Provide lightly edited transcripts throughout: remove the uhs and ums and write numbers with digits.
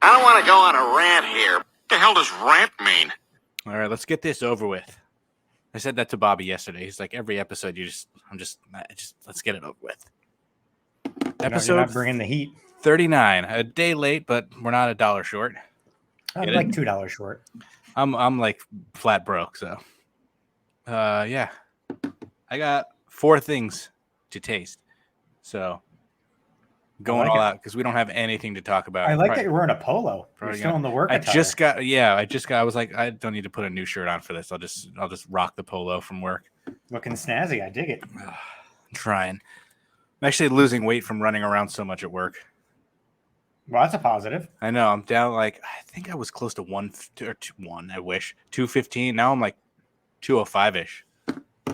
I don't want to go on a rant here. What the hell does rant mean? All right, let's get this over with. I said that to Bobby yesterday. He's like, every episode, let's get it over with. Episode you're not bringing the heat. 39, a day late, but we're not $1 short. I'm like $2 short. I'm like flat broke, so yeah. I got 4 things to taste. So going all out because we don't have anything to talk about. I like that you're wearing a polo. You're still in the work attire. I was like, I don't need to put a new shirt on for this. I'll just rock the polo from work. Looking snazzy. I dig it. I'm trying. I'm actually losing weight from running around so much at work. Well, that's a positive. I know. I'm down I think I was close to 215. Now I'm like 205-ish.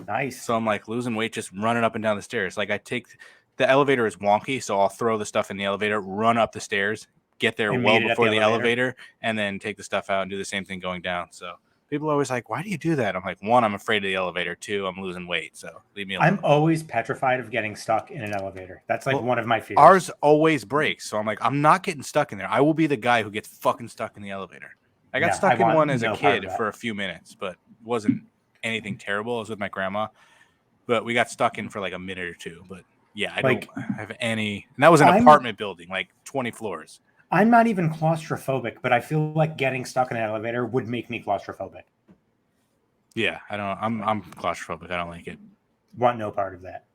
Nice. So I'm like losing weight just running up and down the stairs. Like I take the elevator is wonky, so I'll throw the stuff in the elevator, run up the stairs, get there well before the elevator, and then take the stuff out and do the same thing going down. So people are always like, why do you do that? I'm like, 1, I'm afraid of the elevator. 2, I'm losing weight. So leave me alone. I'm always petrified of getting stuck in an elevator. That's like one of my fears. Ours always breaks. So I'm like, I'm not getting stuck in there. I will be the guy who gets fucking stuck in the elevator. I got stuck in one as a kid for a few minutes, but it wasn't anything terrible. I was with my grandma, but we got stuck in for like a minute or 2. But yeah, I don't have any. And that was an apartment building, like 20 floors. I'm not even claustrophobic, but I feel like getting stuck in an elevator would make me claustrophobic. Yeah, I don't. I'm claustrophobic. I don't like it. Want no part of that.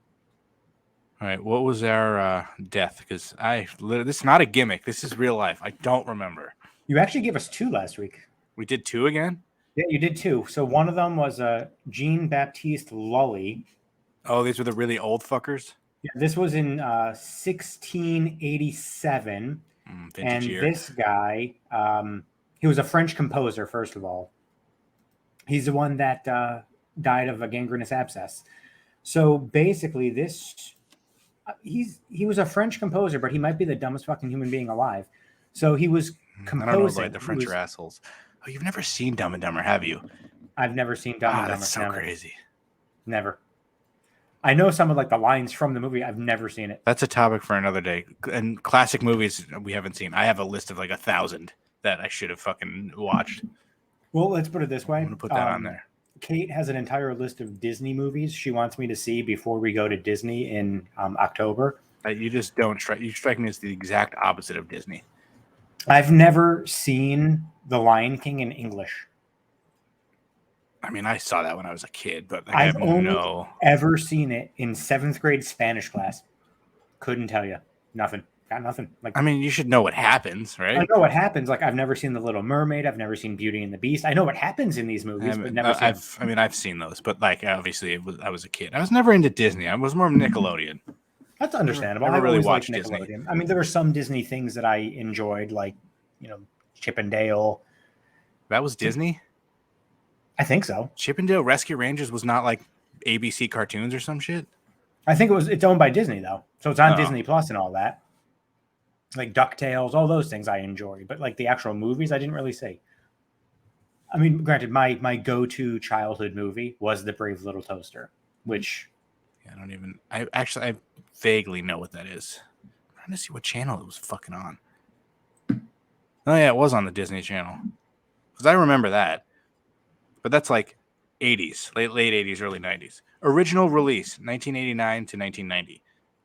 All right, what was our death? Because this is not a gimmick. This is real life. I don't remember. You actually gave us 2 last week. We did 2 again? Yeah, you did 2. So one of them was Jean-Baptiste Lully. Oh, these were the really old fuckers? Yeah, this was in 1687. And year. This guy, he was a French composer, first of all. He's the one that died of a gangrenous abscess. So basically, he was a French composer, but he might be the dumbest fucking human being alive. So he was composing. I don't know, like the French are assholes. Oh, you've never seen Dumb and Dumber, have you? I've never seen Dumb and Dumber. That's so crazy. Never. I know some of like the lines from the movie. I've never seen it. That's a topic for another day. And classic movies we haven't seen. I have a list of like 1,000 that I should have fucking watched. Well, let's put it this way. I'm gonna put that on there. Kate has an entire list of Disney movies she wants me to see before we go to Disney in October. You just don't strike. You strike me as the exact opposite of Disney. I've never seen The Lion King in English. I mean, I saw that when I was a kid, but I've only ever seen it in 7th grade Spanish class. Couldn't tell you. Nothing. Got nothing. Like, I mean, you should know what happens, right? I know what happens. Like, I've never seen The Little Mermaid. I've never seen Beauty and the Beast. I know what happens in these movies, but never seen them. I've seen those, but like, obviously, I was a kid. I was never into Disney. I was more Nickelodeon. That's understandable. I really watched Disney. I mean, there were some Disney things that I enjoyed, like, Chip and Dale. That was Disney? I think so. Chip and Dale Rescue Rangers was not like ABC cartoons or some shit? I think it's owned by Disney, though. So it's on Disney Plus and all that. Like DuckTales, all those things I enjoy. But like the actual movies, I didn't really see. I mean, granted, my go-to childhood movie was The Brave Little Toaster, which... I vaguely know what that is. I'm trying to see what channel it was fucking on. Oh, yeah, it was on the Disney Channel. Because I remember that. But that's like 80s, late 80s, early 90s. Original release, 1989 to 1990.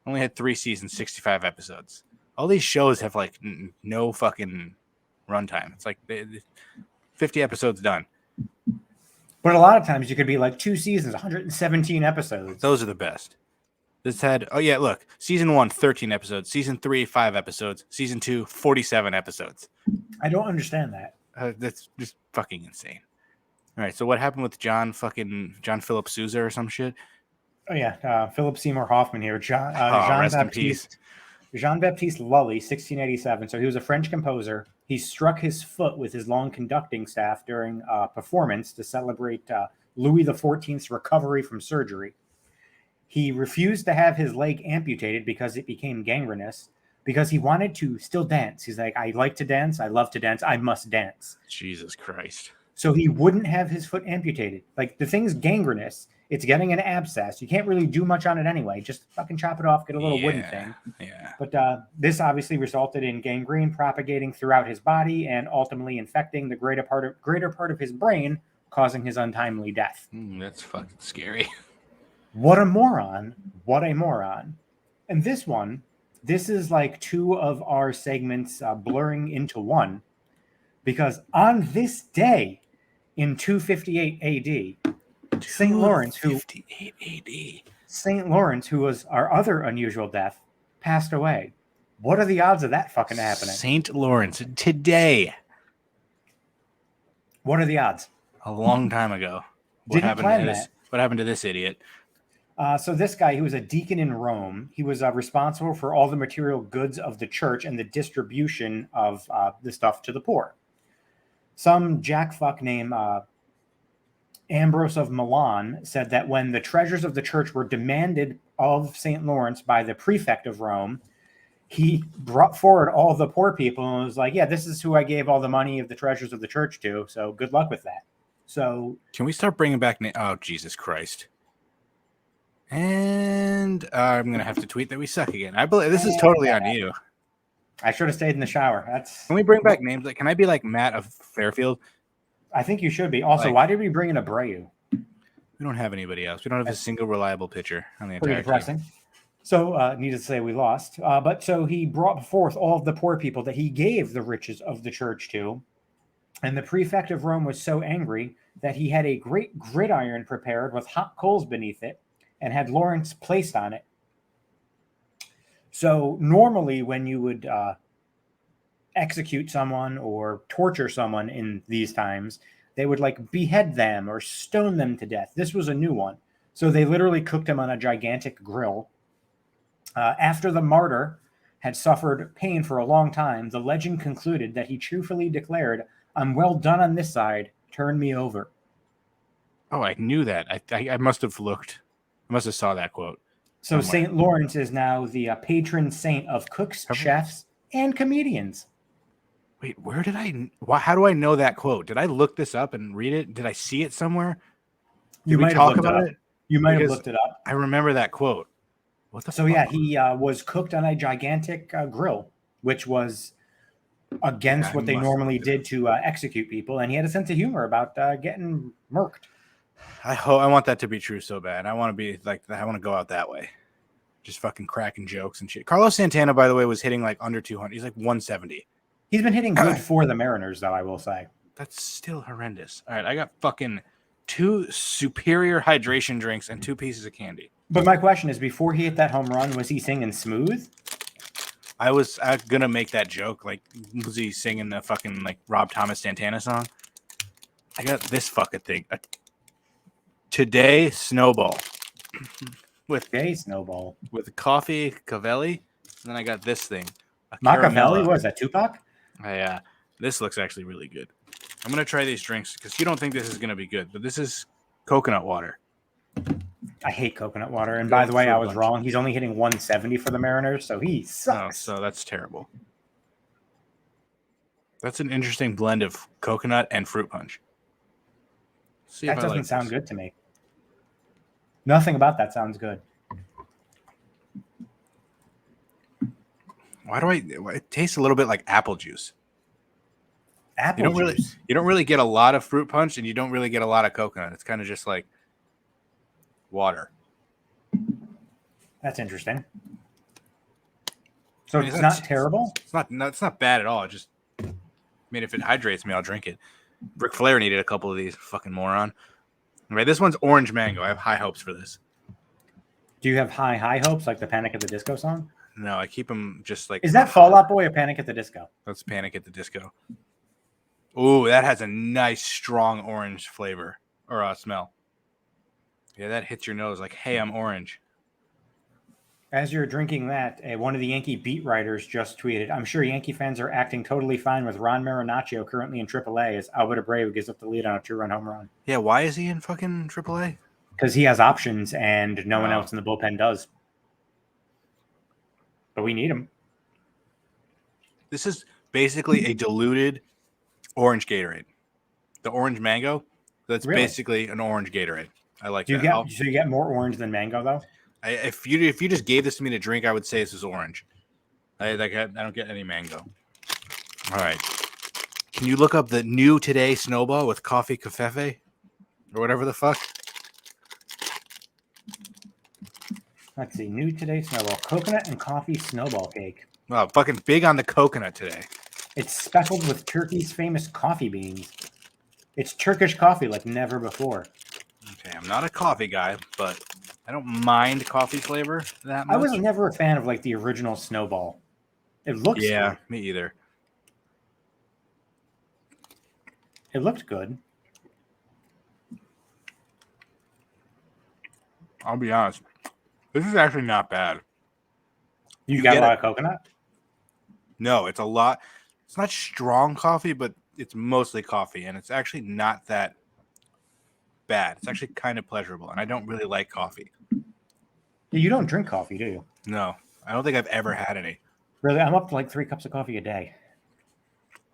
Only had 3 seasons, 65 episodes. All these shows have like no fucking runtime. It's like 50 episodes done. But a lot of times you could be like 2 seasons, 117 episodes. Those are the best. This had, look, season 1, 13 episodes. Season 3, 5 episodes. Season 2, 47 episodes. I don't understand that. That's just fucking insane. All right, so what happened with John Philip Sousa or some shit? Oh, yeah, Philip Seymour Hoffman here. Rest in peace. Jean-Baptiste Lully, 1687. So he was a French composer. He struck his foot with his long conducting staff during a performance to celebrate Louis XIV's recovery from surgery. He refused to have his leg amputated because it became gangrenous, because he wanted to still dance. He's like, I like to dance. I love to dance. I must dance. Jesus Christ. So he wouldn't have his foot amputated. Like, the thing's gangrenous. It's getting an abscess. You can't really do much on it anyway. Just fucking chop it off, get a little wooden thing. Yeah. But this obviously resulted in gangrene propagating throughout his body and ultimately infecting the greater part of his brain, causing his untimely death. That's fucking scary. What a moron. What a moron. And this is like two of our segments blurring into one, because on this day in 258 AD, St. Lawrence, who was our other unusual death, passed away. What are the odds of that fucking happening? St. Lawrence today. What are the odds? A long time ago. What happened to this idiot? So this guy, he was a deacon in Rome. He was responsible for all the material goods of the church and the distribution of the stuff to the poor. Some jackfuck named Ambrose of Milan said that when the treasures of the church were demanded of St. Lawrence by the prefect of Rome, he brought forward all the poor people and was like, yeah, this is who I gave all the money of the treasures of the church to, so good luck with that. So can we start bringing back oh, Jesus Christ. And I'm going to have to tweet that we suck again. I believe this is totally on you. I should have stayed in the shower. Can we bring back names? Like, can I be like Matt of Fairfield? I think you should be. Also, why did we bring in Abreu? We don't have anybody else. We don't have a single reliable pitcher on the entire depressing. team. So, needless to say, we lost. But so he brought forth all of the poor people that he gave the riches of the church to. And the prefect of Rome was so angry that he had a great gridiron prepared with hot coals beneath it and had Lawrence placed on it. So normally when you would execute someone or torture someone in these times, they would like behead them or stone them to death. This was a new one. So they literally cooked him on a gigantic grill. After the martyr had suffered pain for a long time, the legend concluded that he cheerfully declared, "I'm well done on this side. Turn me over." Oh, I knew that. I must have looked. I must have saw that quote. So St. Lawrence is now the patron saint of cooks, chefs, and comedians. Wait, where did how do I know that quote? Did I look this up and read it? Did I see it somewhere? You might have looked it up. You might have looked it up. I remember that quote. What the fuck? So yeah, he was cooked on a gigantic grill, which was against what they normally did to execute people, and he had a sense of humor about getting murked. I want that to be true so bad. I want to be like, I want to go out that way. Just fucking cracking jokes and shit. Carlos Santana, by the way, was hitting like under 200. He's like 170. He's been hitting good for the Mariners, though, I will say. That's still horrendous. All right, I got fucking 2 superior hydration drinks and 2 pieces of candy. But my question is, before he hit that home run, was he singing smooth? I was gonna make that joke. Like, was he singing the fucking like Rob Thomas Santana song? I got this fucking thing. Today Snowball with coffee Cavelli, and then I got this thing. Machiavelli? What is that, Tupac? Yeah, this looks actually really good. I'm gonna try these drinks because you don't think this is gonna be good, but this is coconut water. I hate coconut water, and by the way, I was wrong. He's only hitting 170 for the Mariners, so he sucks. Oh, so that's terrible. That's an interesting blend of coconut and fruit punch. That doesn't sound good to me. Nothing about that sounds good. Why do it tastes a little bit like apple juice. Apple juice? You don't really get a lot of fruit punch, and you don't really get a lot of coconut. It's kind of just like water. That's interesting. So it's not terrible? It's not bad at all. It just, I mean, if it hydrates me, I'll drink it. Ric Flair needed a couple of these, fucking moron. Right, this one's orange mango. I have high hopes for this. Do you have high hopes, like the Panic at the Disco song? No, I keep them just like... Is that Fall Out Boy or Panic at the Disco? That's Panic at the Disco. Ooh, that has a nice, strong orange flavor or smell. Yeah, that hits your nose like, hey, I'm orange. As you're drinking that, one of the Yankee beat writers just tweeted, "I'm sure Yankee fans are acting totally fine with Ron Marinaccio currently in AAA as Albert Abreu gives up the lead on a 2-run home run." Yeah, why is he in fucking AAA? Because he has options and no one else in the bullpen does. But we need him. This is basically a diluted orange Gatorade. The orange mango, that's basically an orange Gatorade. I like Do you that. get so you get more orange than mango though? If you just gave this to me to drink, I would say this is orange. I don't get any mango. All right. Can you look up the new today snowball with coffee cafefe or whatever the fuck? Let's see. New today snowball. Coconut and coffee snowball cake. Wow, fucking big on the coconut today. It's speckled with Turkey's famous coffee beans. It's Turkish coffee like never before. Okay, I'm not a coffee guy, but I don't mind coffee flavor that much. I was never a fan of like the original snowball. It looks Yeah, good. me either. It looked good. I'll be honest. This is actually not bad. You got get a lot it. of coconut? No, it's a lot. It's not strong coffee, but it's mostly coffee, and it's actually not that bad. It's actually kind of pleasurable, and I don't really like coffee. You don't drink coffee, do you? No, I don't think I've ever had any. Really? I'm up to like 3 cups of coffee a day.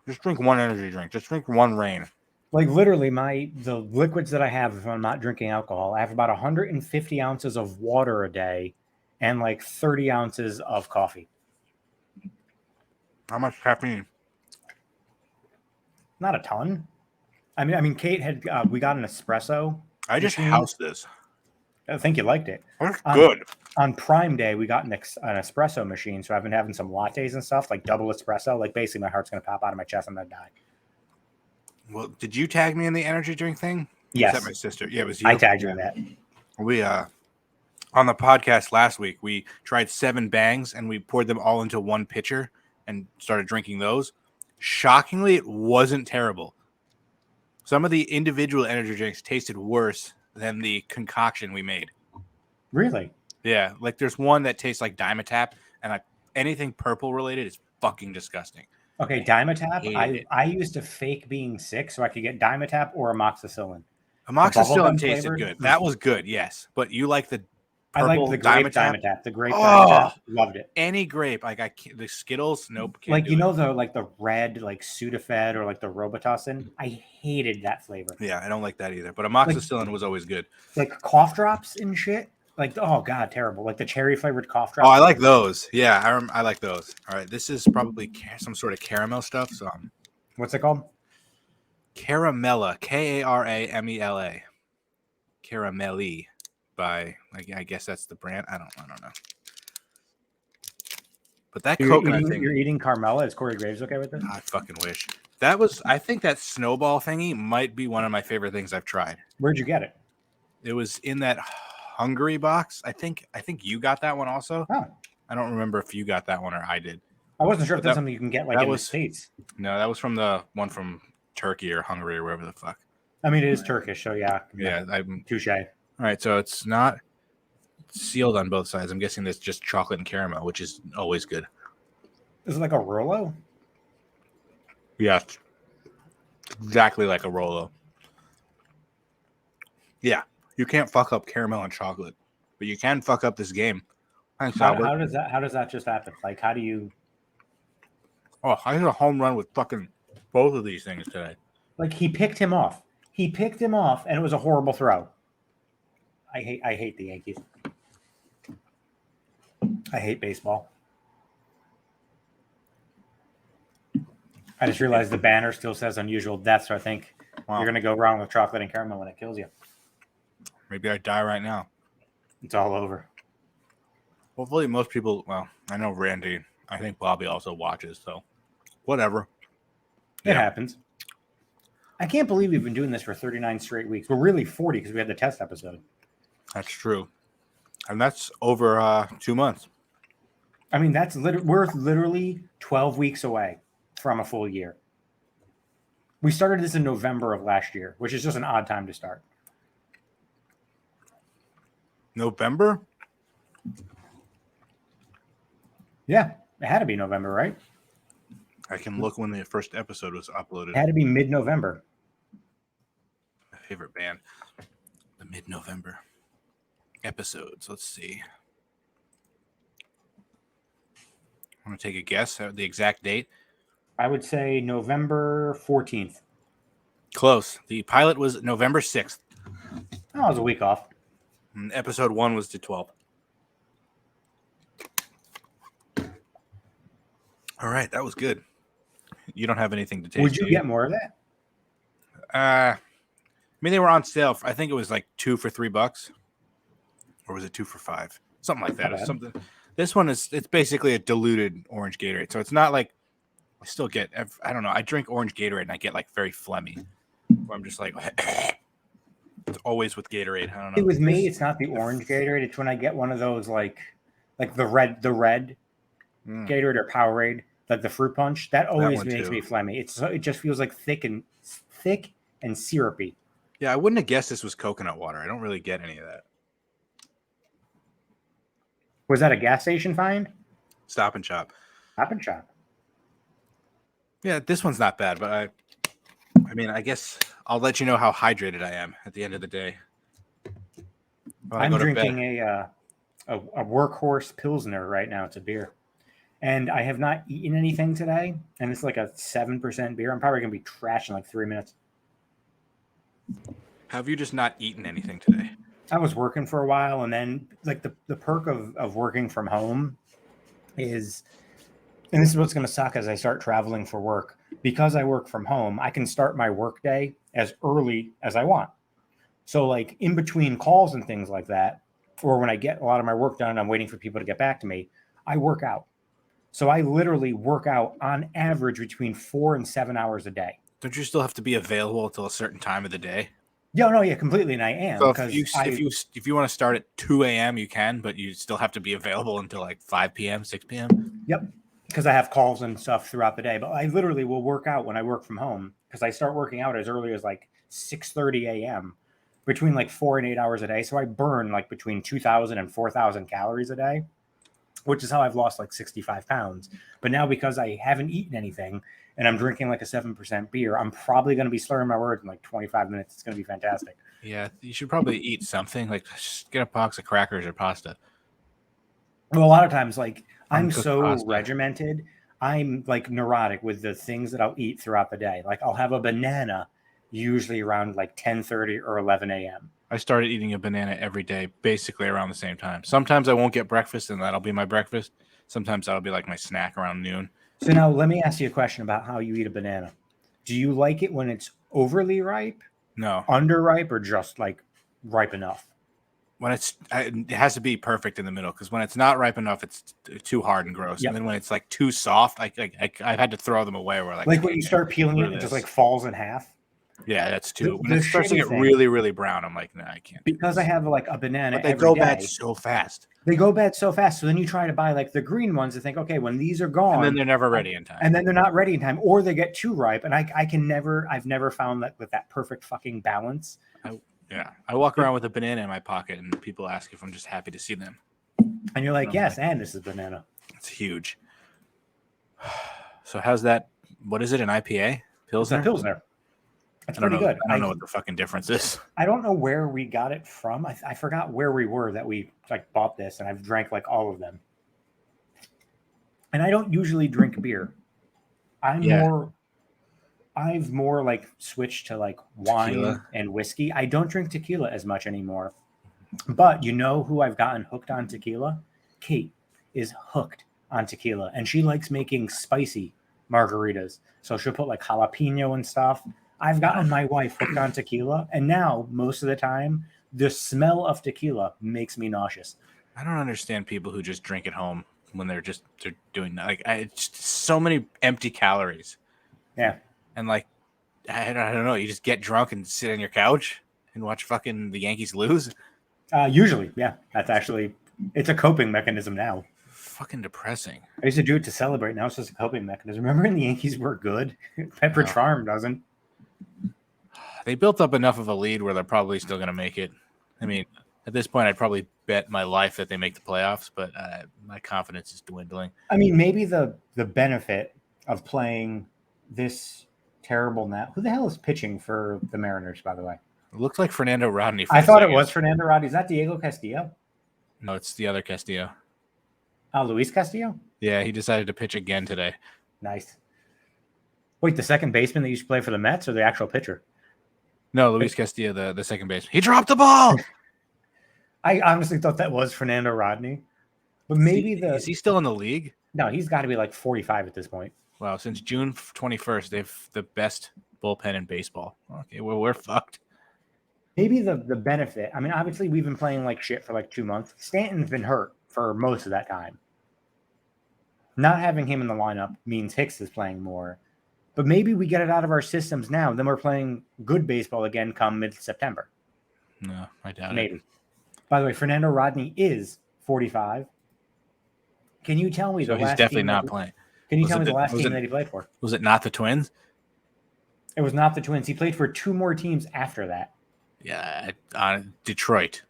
Just drink one energy drink. Just drink one Rain. Like literally the liquids that I have if I'm not drinking alcohol, I have about 150 ounces of water a day and like 30 ounces of coffee. How much caffeine? Not a ton. I mean, Kate had we got an espresso. I just machine. housed this. I think you liked it. That's good. On Prime Day, we got an espresso machine, so I've been having some lattes and stuff, like double espresso. Like basically, my heart's gonna pop out of my chest. I'm gonna die. Well, did you tag me in the energy drink thing? Yes. Was that my sister? Yeah, it was you. I tagged you in that. We on the podcast last week, we tried 7 bangs and we poured them all into one pitcher and started drinking those. Shockingly, it wasn't terrible. Some of the individual energy drinks tasted worse than the concoction we made. Really? Yeah, like there's one that tastes like Dimetap, and like anything purple related is fucking disgusting. Okay, hated Dimetap. I used to fake being sick so I could get Dimetap or amoxicillin. Amoxicillin bubblegum tasted flavored? good. That was good, yes. But you like the I like purple the grape Dimetap? Dimetap. The grape Oh! Dimetap. Loved it. Any grape, like the Skittles, nope. Can't Like do you it. know the red like Sudafed or like the Robitussin. I hated that flavor. Yeah, I don't like that either. But amoxicillin was always good. Like cough drops and shit. Like oh god, terrible. Like the cherry flavored cough drops. Oh, I like those. Yeah, I like those. All right, this is probably some sort of caramel stuff. So What's it called? Caramella, Karamela, Caramelli, by I guess that's the brand. I don't know. But that coconut thing, You're eating Carmella. Is Corey Graves okay with this? I fucking wish. I think that snowball thingy might be one of my favorite things I've tried. Where'd you get it? It was in that Hungary box. I think you got that one also. Oh. I don't remember if you got that one or I did. I wasn't sure if But that's something you can get like in the States. No, that was from the one from Turkey or Hungary or wherever the fuck. I mean, it is Turkish, so yeah. Yeah, I'm Touche. all right. So it's not sealed on both sides. I'm guessing that's just chocolate and caramel, which is always good. Is it like a Rolo? Yeah, exactly like a Rolo. Yeah, you can't fuck up caramel and chocolate, but you can fuck up this game. Thanks, Albert. How does that just happen? Like, how do you? Oh, I hit a home run with fucking both of these things today. Like he picked him off. He picked him off, and it was a horrible throw. I hate the Yankees. I hate baseball. I just realized the banner still says unusual deaths, so I think you're going to go wrong with chocolate and caramel when it kills you. Maybe I die right now. It's all over. Hopefully most people, well, I know Randy, I think Bobby also watches, so whatever. It happens. I can't believe we've been doing this for 39 straight weeks. We're really 40 because we had the test episode. That's true. And that's over 2 months. I mean, we're literally 12 weeks away from a full year. We started this in November of last year, which is just an odd time to start. November? Yeah, it had to be November, right? I can look when the first episode was uploaded. It had to be mid-November. My favorite band. The mid-November episodes. Let's see. I want to take a guess at the exact date. I would say November 14th. Close. The pilot was November 6th. Oh, it was a week off. And episode 1 was the 12th. All right, that was good. You don't have anything to taste. Would you get more of that? I mean, they were on sale. I think it was like 2 for $3, or was it 2 for $5? Something like that. Not bad. Something. This one it's basically a diluted orange Gatorade, so it's not like I still get. I don't know. I drink orange Gatorade and I get like very phlegmy. Where I'm just like, it's always with Gatorade. I don't know. With me, it's not the orange Gatorade. It's when I get one of those like the red Gatorade or Powerade, like the fruit punch. That always makes me phlegmy. It just feels like thick and syrupy. Yeah, I wouldn't have guessed this was coconut water. I don't really get any of that. Was that a gas station find? Stop and Shop. Stop and Shop. Yeah, this one's not bad, but I mean, I guess I'll let you know how hydrated I am at the end of the day. I'm drinking a Workhorse Pilsner right now. It's a beer. And I have not eaten anything today. And it's like a 7% beer. I'm probably going to be trashed in like 3 minutes. Have you just not eaten anything today? I was working for a while. And then like the perk of working from home is, and this is what's going to suck as I start traveling for work. Because I work from home, I can start my work day as early as I want. So like in between calls and things like that, or when I get a lot of my work done and I'm waiting for people to get back to me, I work out. So I literally work out on average between 4 and 7 hours a day. Don't you still have to be available until a certain time of the day? Yeah, completely. And I am. So if you want to start at 2 a.m., you can, but you still have to be available until like 5 p.m., 6 p.m. Yep. Because I have calls and stuff throughout the day. But I literally will work out when I work from home because I start working out as early as like 6:30 a.m. between like 4 and 8 hours a day. So I burn like between 2,000 and 4,000 calories a day, which is how I've lost like 65 pounds. But now because I haven't eaten anything and I'm drinking like a 7% beer, I'm probably going to be slurring my words in like 25 minutes. It's going to be fantastic. Yeah, you should probably eat something, like just get a box of crackers or pasta. Well, a lot of times, like I'm Uncooked so pasta. regimented, I'm like neurotic with the things that I'll eat throughout the day. Like I'll have a banana usually around like 10:30 or 11 a.m. I started eating a banana every day, basically around the same time. Sometimes I won't get breakfast, and that'll be my breakfast. Sometimes that'll be like my snack around noon. So now let me ask you a question about how you eat a banana. Do you like it when it's overly ripe, No, underripe, or just like ripe enough? when it has to be perfect in the middle, because when it's not ripe enough, it's too hard and gross. Yep. And then when it's like too soft, I've had to throw them away. Where Like when you start peeling it, it just like falls in half. Yeah, that's too. When The it starts to shitty get thing- really, really brown, I'm like, nah, I can't. Because I have like a banana But they every go day. bad so fast. They go bad so fast. So then you try to buy like the green ones and think, okay, when these are gone, And then they're never ready in time. and then they're not ready in time, or they get too ripe. And I've never found that with that perfect fucking balance. Yeah, I walk around with a banana in my pocket, and people ask if I'm just happy to see them. And you're like, yes, and this is banana. It's huge. So how's that? What is it? An IPA? Pilsner? It's a Pilsner. It's I don't pretty know. good. I don't know what the fucking difference is. I don't know where we got it from. I forgot where we were that we like bought this, and I've drank like all of them. And I don't usually drink beer. I've more like switched to like wine Tequila. and whiskey. I don't drink tequila as much anymore. But you know who I've gotten hooked on tequila? Kate is hooked on tequila, and she likes making spicy margaritas. So she'll put like jalapeno and stuff. I've gotten my wife hooked on tequila, and now most of the time, the smell of tequila makes me nauseous. I don't understand people who just drink at home when they're doing like it's just so many empty calories. Yeah. And like I don't know, you just get drunk and sit on your couch and watch fucking the Yankees lose. Usually, yeah. It's a coping mechanism now. Fucking depressing. I used to do it to celebrate. Now it's just a coping mechanism. Remember when the Yankees were good? Pepper Wow. Charm doesn't. They built up enough of a lead where they're probably still going to make it. I mean, at this point, I'd probably bet my life that they make the playoffs, but my confidence is dwindling. I mean, maybe the benefit of playing this terrible now. Who the hell is pitching for the Mariners, by the way? It looks like Fernando Rodney. For I a thought it second. was Fernando Rodney. Is that Diego Castillo? No, it's the other Castillo. Luis Castillo? Yeah, he decided to pitch again today. Nice. Wait, the second baseman that used to play for the Mets or the actual pitcher? No, Luis Castillo, the second base. He dropped the ball. I honestly thought that was Fernando Rodney, but maybe is he still in the league? No, he's got to be like 45 at this point. Wow, since June 21st, they've the best bullpen in baseball. Okay, well, we're fucked. Maybe the benefit. I mean, obviously we've been playing like shit for like 2 months. Stanton's been hurt for most of that time. Not having him in the lineup means Hicks is playing more. But maybe we get it out of our systems now. Then we're playing good baseball again come mid-September. No, I doubt Maybe. it. By the way, Fernando Rodney is 45. Can you tell me So the he's last definitely team not playing. Can you tell me the last team that he played for? Was it not the Twins? It was not the Twins. He played for 2 more teams after that. Yeah, Detroit.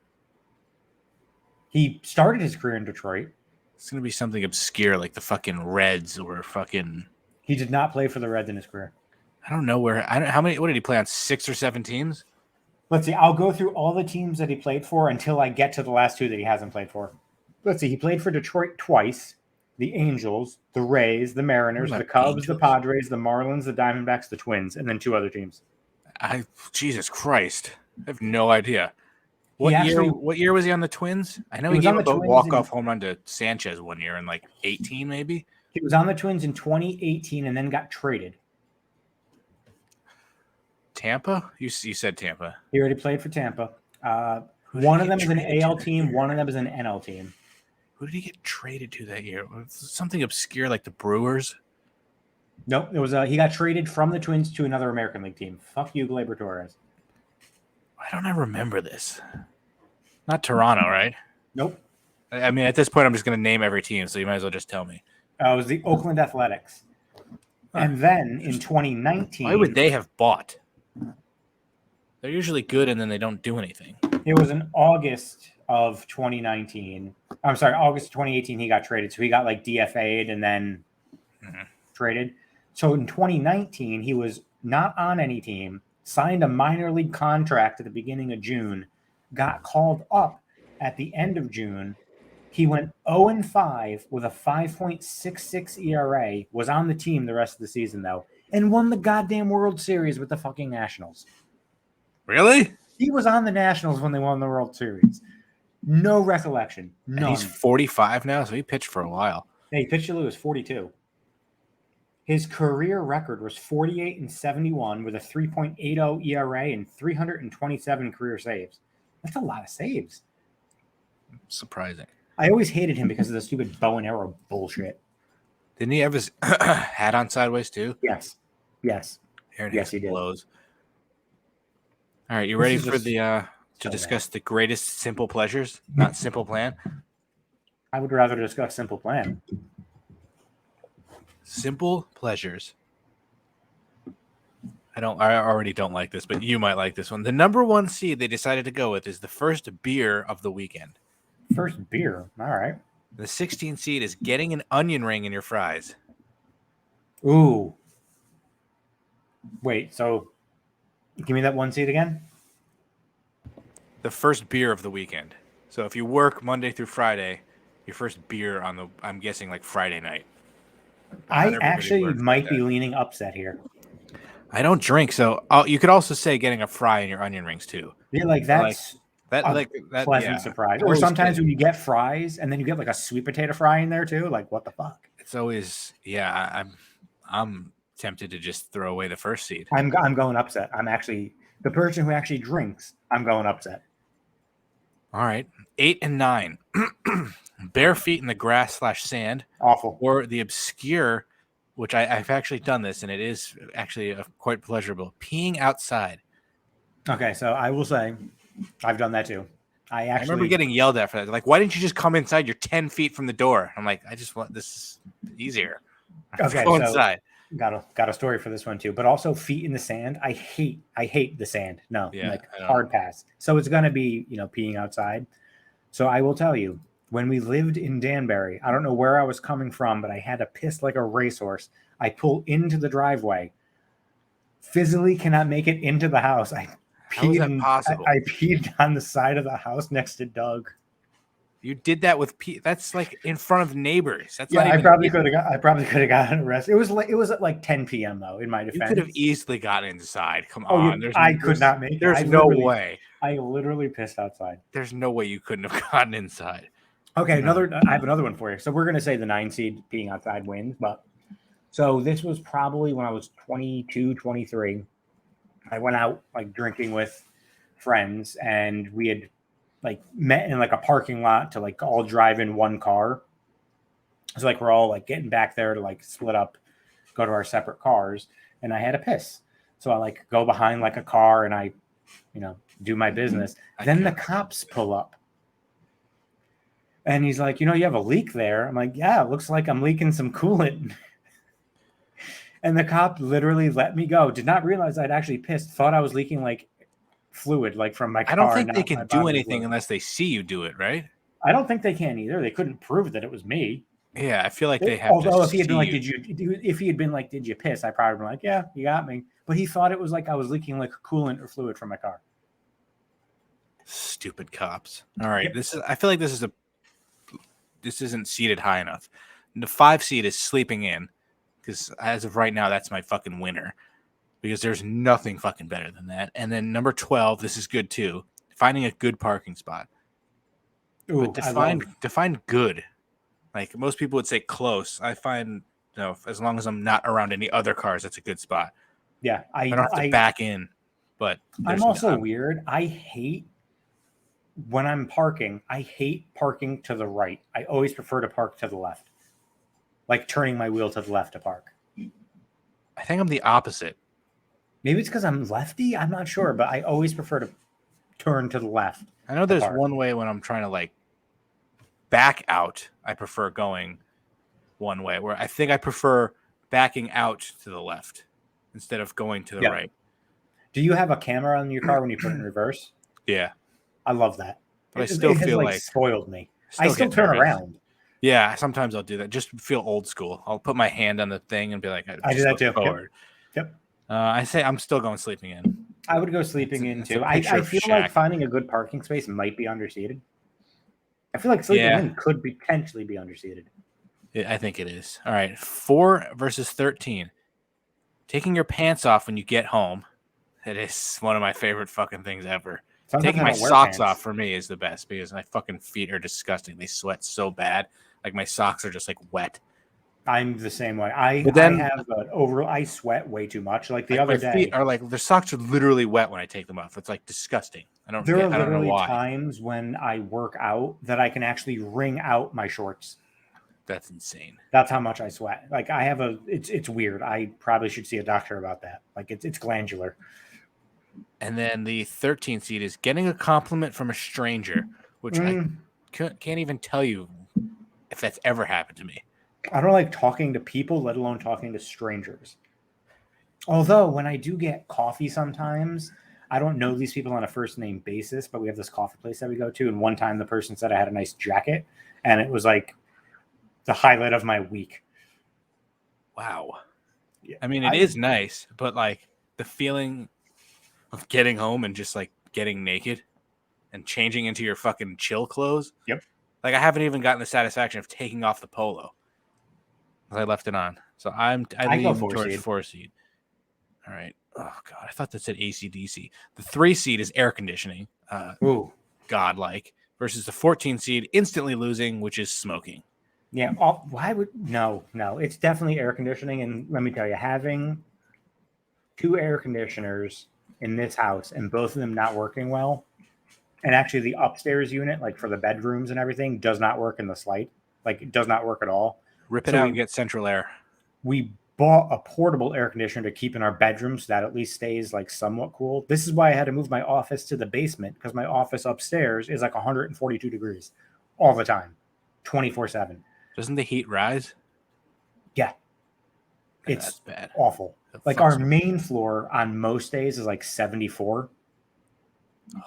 He started his career in Detroit. It's gonna be something obscure like the fucking Reds or fucking. He did not play for the Reds in his career. I don't know where. How many? What did he play on? 6 or 7 teams? Let's see. I'll go through all the teams that he played for until I get to the last 2 that he hasn't played for. Let's see. He played for Detroit twice. The Angels, the Rays, the Mariners, the Cubs, Angels? the Padres, the Marlins, the Diamondbacks, the Twins, and then 2 other teams. Jesus Christ, I have no idea. What year was he on the Twins? I know he gave up a walk-off home run to Sanchez one year in like 18, maybe. He was on the Twins in 2018 and then got traded. Tampa? You said Tampa. He already played for Tampa. One of them is an AL team. One of them is an NL team. Who did he get traded to that year? Something obscure like the Brewers? Nope. It was he got traded from the Twins to another American League team. Fuck you, Gleyber Torres. Why don't I remember this? Not Toronto, right? Nope. I mean, at this point, I'm just going to name every team, so you might as well just tell me. It was the Oakland Athletics. And then in 2019... Why would they have bought? They're usually good, and then they don't do anything. It was in August of 2019. I'm sorry, August of 2018, he got traded. So he got like DFA'd and then traded. So in 2019, he was not on any team, signed a minor league contract at the beginning of June, got called up at the end of June. He went 0-5 with a 5.66 ERA, was on the team the rest of the season, though, and won the goddamn World Series with the fucking Nationals. Really? He was on the Nationals when they won the World Series. No recollection. None. And he's 45 now, so he pitched for a while. Yeah, he pitched till he was 42. His career record was 48-71 with a 3.80 ERA and 327 career saves. That's a lot of saves. Surprising. I always hated him because of the stupid bow and arrow bullshit. Didn't he have his hat on sideways too? Yes. Yes, he did. Blows. All right, you ready for the to discuss the greatest simple pleasures, not simple plan? I would rather discuss Simple Plan. Simple pleasures. I already don't like this, but you might like this one. The number 1 seed they decided to go with is the first beer of the weekend. First beer. All right. The 16th seed is getting an onion ring in your fries. Ooh. Wait, so give me that 1 seed again? The first beer of the weekend. So if you work Monday through Friday, your first beer on the, I'm guessing like Friday night. I actually might be leaning upset here. I don't drink, so you could also say getting a fry in your onion rings too. Yeah, like that's that pleasant surprise. Or sometimes when you get fries and then you get like a sweet potato fry in there too, like what the fuck? It's always I'm tempted to just throw away the first seed. I'm going upset. I'm actually the person who actually drinks. I'm going upset. All right, 8 and 9, bare feet in the grass / sand. Awful. Or the obscure, which I've actually done this, and it is actually quite pleasurable. Peeing outside. Okay, so I will say, I've done that too. I remember getting yelled at for that. Like, why didn't you just come inside? You're 10 feet from the door. I'm like, I just want this easier. Okay, go inside. Got a story for this one too, but also feet in the sand. I hate the sand. No, yeah, hard pass. So it's gonna be peeing outside. So I will tell you, when we lived in Danbury, I don't know where I was coming from, but I had to piss like a racehorse. I pull into the driveway. Physically cannot make it into the house. How is that possible? I peed on the side of the house next to Doug. You did that with that's like in front of neighbors. That's Yeah, not even. I probably could have gotten arrested. It was at like 10 p.m. though. In my You could have defense. easily gotten inside. Come Oh, yeah, on. I could not make it. There's no way. I literally pissed outside. There's no way you couldn't have gotten inside. Okay, I have another one for you. So we're gonna say the 9 seed being outside wins, but so this was probably when I was 22, 23. I went out like drinking with friends, and we had like met in like a parking lot to like all drive in one car. So like we're all like getting back there to like split up, go to our separate cars, and I had a piss. So I like go behind like a car and I, do my business. Then the cops pull up. And he's like, you have a leak there. I'm like, yeah, it looks like I'm leaking some coolant. And the cop literally let me go. Did not realize I'd actually pissed. Thought I was leaking like fluid, like from my car. I don't think they can do anything unless they see you do it, right? I don't think they can either. They couldn't prove that it was me. Yeah, I feel like they have. Although if he had been like, if he had been like, did you piss? I probably been like, yeah, you got me. But he thought it was like I was leaking like coolant or fluid from my car. Stupid cops. All right, I feel like this isn't seated high enough. The 5 seed is sleeping in, because as of right now, that's my fucking winner. Because there's nothing fucking better than that. And then number 12, this is good too. Finding a good parking spot. Ooh, but define good. Like most people would say close. I find as long as I'm not around any other cars, that's a good spot. Yeah, I don't have to back in. But I'm also weird. I hate when I'm parking. I hate parking to the right. I always prefer to park to the left, like turning my wheel to the left to park. I think I'm the opposite. Maybe it's because I'm lefty. I'm not sure, but I always prefer to turn to the left. I know there's one way when I'm trying to like back out. I prefer going one way, where I think I prefer backing out to the left instead of going to the right. Do you have a camera on your car when you put it in reverse? Yeah. I love that. But I still feel like spoiled me. I still turn around. Yeah, sometimes I'll do that. Just feel old school. I'll put my hand on the thing and be like, I do that too. Forward. Yep. I say I'm still going sleeping in. I would go sleeping in too. I feel like finding a good parking space might be underseated. I feel like sleeping in could potentially be underseated. Yeah, I think it is. All right. 4 versus 13. Taking your pants off when you get home. It is one of my favorite fucking things ever. Sometimes taking my socks off for me is the best because my fucking feet are disgusting. They sweat so bad. Like my socks are just like wet. I'm the same way. I sweat way too much. Like the other day, feet are like their socks are literally wet when I take them off. It's like disgusting. There are literally times when I work out that I can actually wring out my shorts. That's insane. That's how much I sweat. Like I have it's weird. I probably should see a doctor about that. Like it's glandular. And then the 13th seed is getting a compliment from a stranger, which I can't even tell you if that's ever happened to me. I don't like talking to people, let alone talking to strangers. Although when I do get coffee sometimes, I don't know these people on a first name basis, but we have this coffee place that we go to. And one time the person said I had a nice jacket, and it was like the highlight of my week. Wow. Yeah. I mean, it is nice, but like the feeling of getting home and just like getting naked and changing into your fucking chill clothes. Yep. Like I haven't even gotten the satisfaction of taking off the polo. I left it on. So I lean towards 4 seed. All right. Oh God, I thought that said AC/DC. The 3 seed is air conditioning. Ooh. Godlike. Versus the 14 seed instantly losing, which is smoking. Yeah. Why would no? It's definitely air conditioning. And let me tell you, having 2 air conditioners in this house and both of them not working well, and actually the upstairs unit, like for the bedrooms and everything, does not work in the slight. Like it does not work at all. Rip it out and get central air. We bought a portable air conditioner to keep in our bedroom so that at least stays like somewhat cool. This is why I had to move my office to the basement, because my office upstairs is like 142 degrees all the time, 24/7. Doesn't the heat rise? Yeah. Man, that's bad. Awful. Like our main floor on most days is like 74. Oh,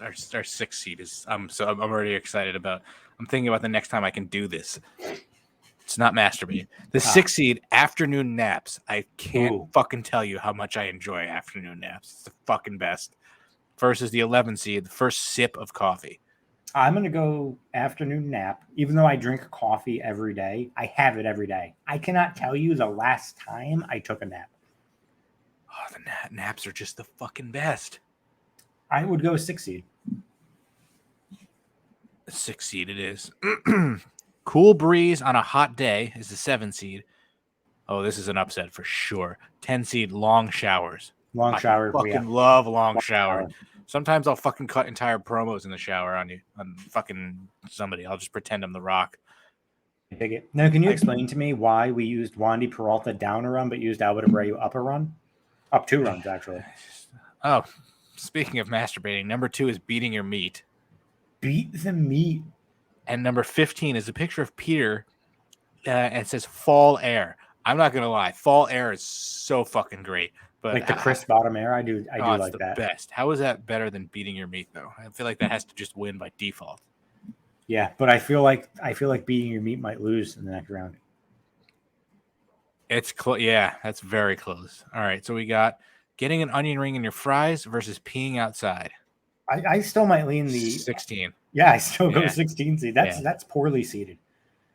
our 6 seed is I'm already excited about. I'm thinking about the next time I can do this. It's not masturbating. The 6 seed afternoon naps. I can't fucking tell you how much I enjoy afternoon naps. It's the fucking best. Versus the 11 seed, the first sip of coffee. I'm going to go afternoon nap. Even though I drink coffee every day, I have it every day. I cannot tell you the last time I took a nap. Oh, the naps are just the fucking best. I would go 6 seed. 6 seed it is. Cool breeze on a hot day is the 7 seed. Oh, this is an upset for sure. 10 seed, long showers. Long I shower. fucking Yeah. love long shower. showers. Sometimes I'll fucking cut entire promos in the shower on you, on fucking somebody. I'll just pretend I'm The Rock. Dig it. Now, can you explain to me why we used Wandy Peralta down a run, but used Albert Abreu up a run? Up 2 runs, actually. Oh, speaking of masturbating, number 2 is beating your meat. Beat the meat. And number 15 is a picture of Peter, and it says fall air. I'm not gonna lie, fall air is so fucking great. But Like the crisp bottom air, I do it's like the that. best. How is that better than beating your meat though? I feel like that has to just win by default. Yeah, but I feel like beating your meat might lose in the next round. It's close. Yeah, that's very close. All right, so we got getting an onion ring in your fries versus peeing outside. I still might lean the 16. Yeah, I still go Yeah. 16 seed. That's poorly seeded.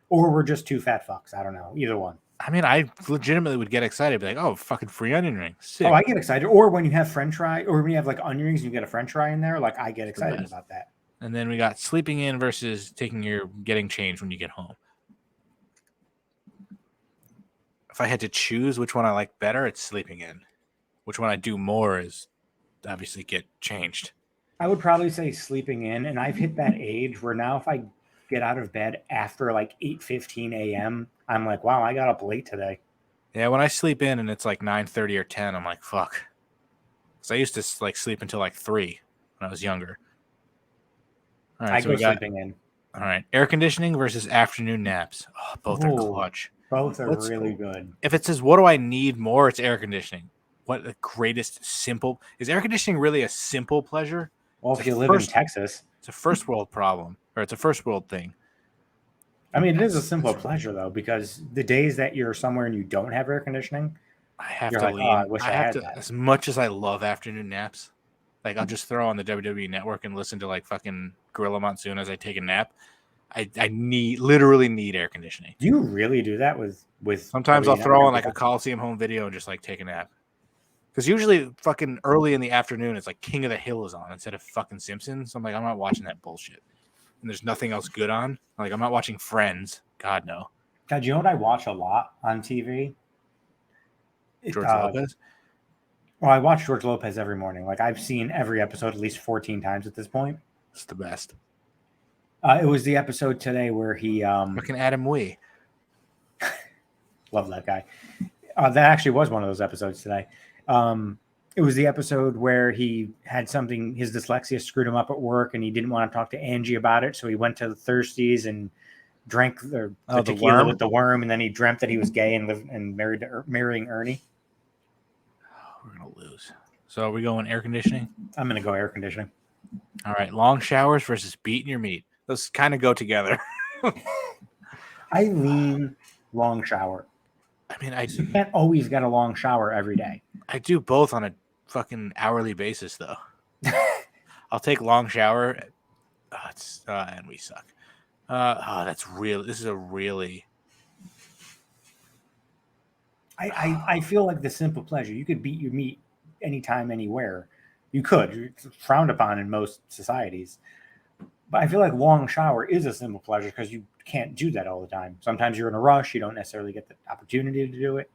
Or we're just 2 fat fucks. I don't know. Either one. I mean, I legitimately would get excited, be like, "Oh, fucking free onion ring!" Sick. Oh, I get excited. Or when you have French fry, or when you have like onion rings and you get a French fry in there, like I get excited best. about that. And then we got sleeping in versus getting changed when you get home. If I had to choose which one I like better, it's sleeping in. Which one I do more is obviously get changed. I would probably say sleeping in, and I've hit that age where now if I get out of bed after like 8:15 a.m., I'm like, wow, I got up late today. Yeah, when I sleep in and it's like 9:30 or 10, I'm like, fuck. Because I used to like sleep until like 3 when I was younger. All right, I so go we got sleeping in. all right, air conditioning versus afternoon naps. Oh, both are Ooh, clutch. Both are Let's really go. good. If it says what do I need more, it's air conditioning. What the greatest simple is air conditioning really a simple pleasure? Well, It's if a you live in Texas, It's a first world problem, or it's a first world thing. I mean, it is a simple pleasure though, because the days that you're somewhere and you don't have air conditioning, I have you're to like, lean. oh, I wish I have had to, that. as much as I love afternoon naps, like I'll just throw on the WWE Network and listen to like fucking Gorilla Monsoon as I take a nap. I literally need air conditioning. Do you really do that with? Sometimes I'll WWE throw on Network? like a Coliseum home video and just like take a nap. Because usually fucking early in the afternoon, it's like King of the Hill is on instead of fucking Simpsons. So I'm like, I'm not watching that bullshit. And there's nothing else good on. Like I'm not watching Friends. God no. God, you know what I watch a lot on TV? George Lopez. Well, I watch George Lopez every morning. Like I've seen every episode at least 14 times at this point. It's the best. It was the episode today where he Fucking Adam Wee. love that guy. That actually was one of those episodes today. It was the episode where he had something, his dyslexia screwed him up at work, and he didn't want to talk to Angie about it, so he went to the Thirsties and drank the tequila worm? with the worm, and then he dreamt that he was gay and marrying Ernie. We're gonna lose. So are we going air conditioning? I'm gonna go air conditioning. All right, long showers versus beating your meat. Those kind of go together. I lean long shower. I mean, You can't always get a long shower every day. I do both on a fucking hourly basis though. I'll take long shower. And we suck. That's real. This is a really. I feel like the simple pleasure. You could beat your meat anytime, anywhere. You could. It's frowned upon in most societies. But I feel like long shower is a simple pleasure because you can't do that all the time. Sometimes you're in a rush. You don't necessarily get the opportunity to do it.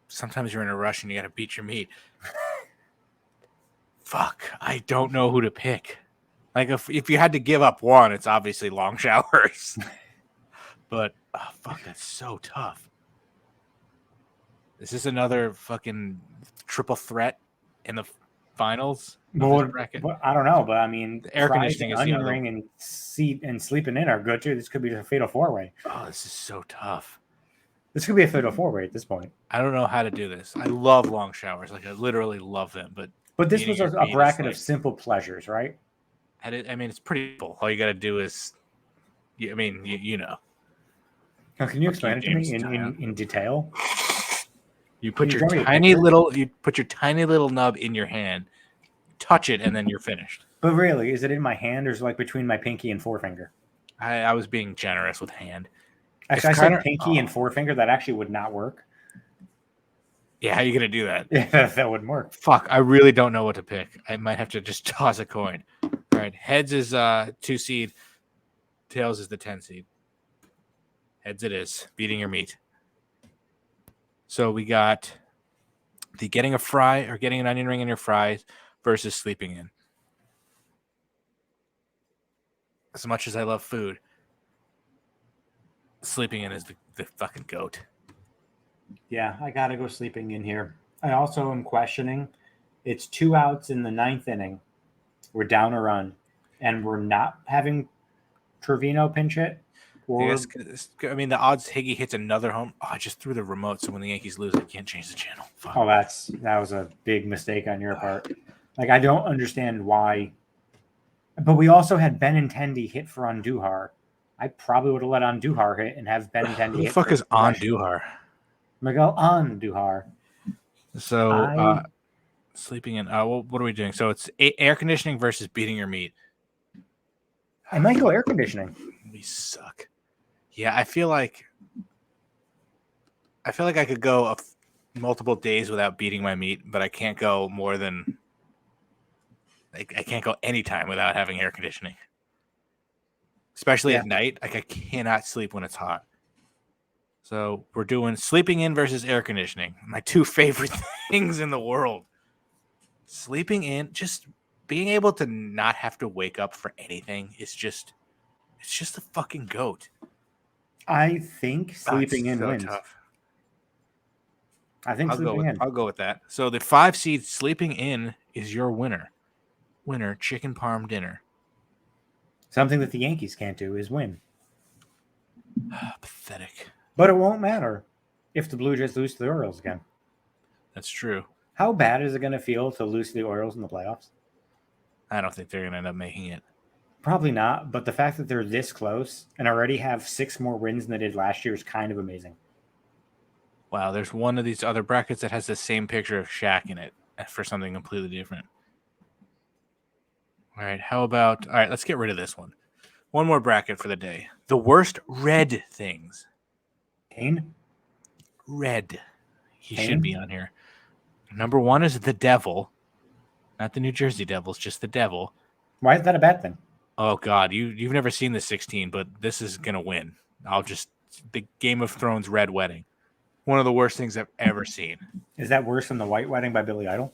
Sometimes you're in a rush and you got to beat your meat. Fuck. I don't know who to pick. Like if you had to give up one, it's obviously long showers. But fuck, that's so tough. Is this another fucking triple threat in the finals? Well, I don't know, but I mean, the air conditioning is onion ring and sleeping in are good too. This could be a fatal 4-way. Oh, this is so tough. This could be a fatal 4-way at this point. I don't know how to do this. I love long showers. Like I literally love them. But this was a bracket of simple pleasures, right? I mean, it's pretty cool. All you got to do is, you know. Now, can you explain it to me in detail? You put your tiny little nub in your hand, touch it, and then you're finished. But really, is it in my hand or is it like between my pinky and forefinger? I was being generous with hand. Actually, I It's said kinda- pinky and forefinger. That actually would not work. Yeah, how you gonna do that? Yeah, that wouldn't work. Fuck, I really don't know what to pick. I might have to just toss a coin. All right, heads is 2 seed, tails is the 10 seed. Heads it is, beating your meat. So we got the getting a fry or getting an onion ring in your fries versus sleeping in. As much as I love food, sleeping in is the fucking goat. Yeah, I gotta go sleeping in here. I also am questioning. It's 2 outs in the 9th inning. We're down a run, and we're not having Trevino pinch hit. Or I mean, the odds Higgy hits another home. Oh, I just threw the remote, so when the Yankees lose, I can't change the channel. Fuck. oh, that was a big mistake on your part. Like I don't understand why. But we also had Benintendi hit for Andujar. I probably would have let Andujar hit and have Benintendi Who the hit fuck for is on Rush. Duhar? Miguel Andujar. So sleeping in. What are we doing? So it's air conditioning versus beating your meat. I might go air conditioning. We suck. Yeah, I feel like I could go multiple days without beating my meat, but I can't go more than I can't go anytime without having air conditioning. Especially at night. Like I cannot sleep when it's hot. So we're doing sleeping in versus air conditioning. My 2 favorite things in the world. Sleeping in, just being able to not have to wake up for anything is just a fucking goat. I think sleeping in so wins. Tough. I think sleeping in. I'll go with that. So the 5 seed sleeping in is your winner. Winner, chicken parm dinner. Something that the Yankees can't do is win. Pathetic. But it won't matter if the Blue Jays lose to the Orioles again. That's true. How bad is it going to feel to lose to the Orioles in the playoffs? I don't think they're going to end up making it. Probably not, but the fact that they're this close and already have 6 more wins than they did last year is kind of amazing. Wow, there's one of these other brackets that has the same picture of Shaq in it for something completely different. All right, all right, let's get rid of this one. One more bracket for the day. The worst red things. Kane? Red. He Kane? should be on here. Number 1 is the Devil. Not the New Jersey Devils, just the Devil. Why is that a bad thing? Oh, God, you've never seen the 16, but this is going to win. The Game of Thrones Red Wedding. One of the worst things I've ever seen. Is that worse than the White Wedding by Billy Idol?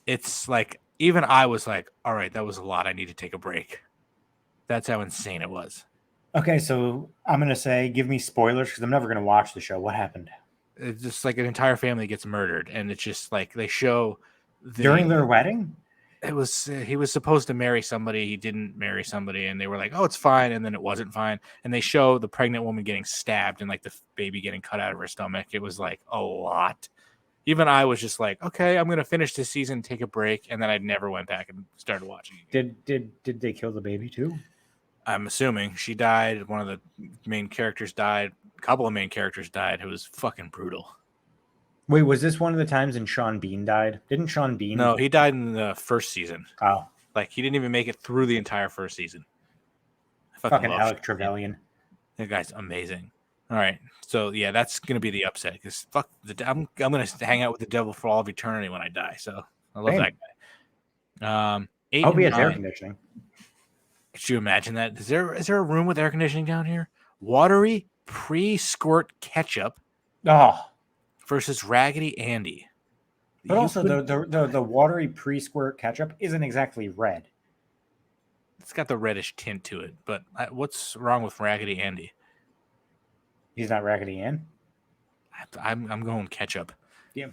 It's like, even I was like, all right, that was a lot. I need to take a break. That's how insane it was. Okay, so I'm going to say, give me spoilers because I'm never going to watch the show. What happened? It's just like an entire family gets murdered, and it's just like they show during their wedding. It was he was supposed to marry somebody, he didn't marry somebody, and they were like, "Oh, it's fine," and then it wasn't fine. And they show the pregnant woman getting stabbed and like the baby getting cut out of her stomach. It was like a lot. Even I was just like, "Okay, I'm gonna finish this season, take a break," and then I never went back and started watching it. Did they kill the baby too? I'm assuming she died. One of the main characters died. A couple of main characters died. It was fucking brutal. Wait, was this one of the times when Sean Bean died? Didn't Sean Bean? No, he died in the first season. Oh. Like, he didn't even make it through the entire first season. I fucking Alec Trevelyan. That guy's amazing. All right. So, yeah, that's going to be the upset. Because, fuck, I'm going to hang out with the devil for all of eternity when I die. So, I love that guy. 8 I hope he has 9. air conditioning. Could you imagine that? Is there a room with air conditioning down here? Watery pre-squirt ketchup. Oh. Versus Raggedy Andy. But also the watery pre-squirt ketchup isn't exactly red. It's got the reddish tint to it, but what's wrong with Raggedy Andy? He's not Raggedy Ann. I'm going ketchup. Yeah,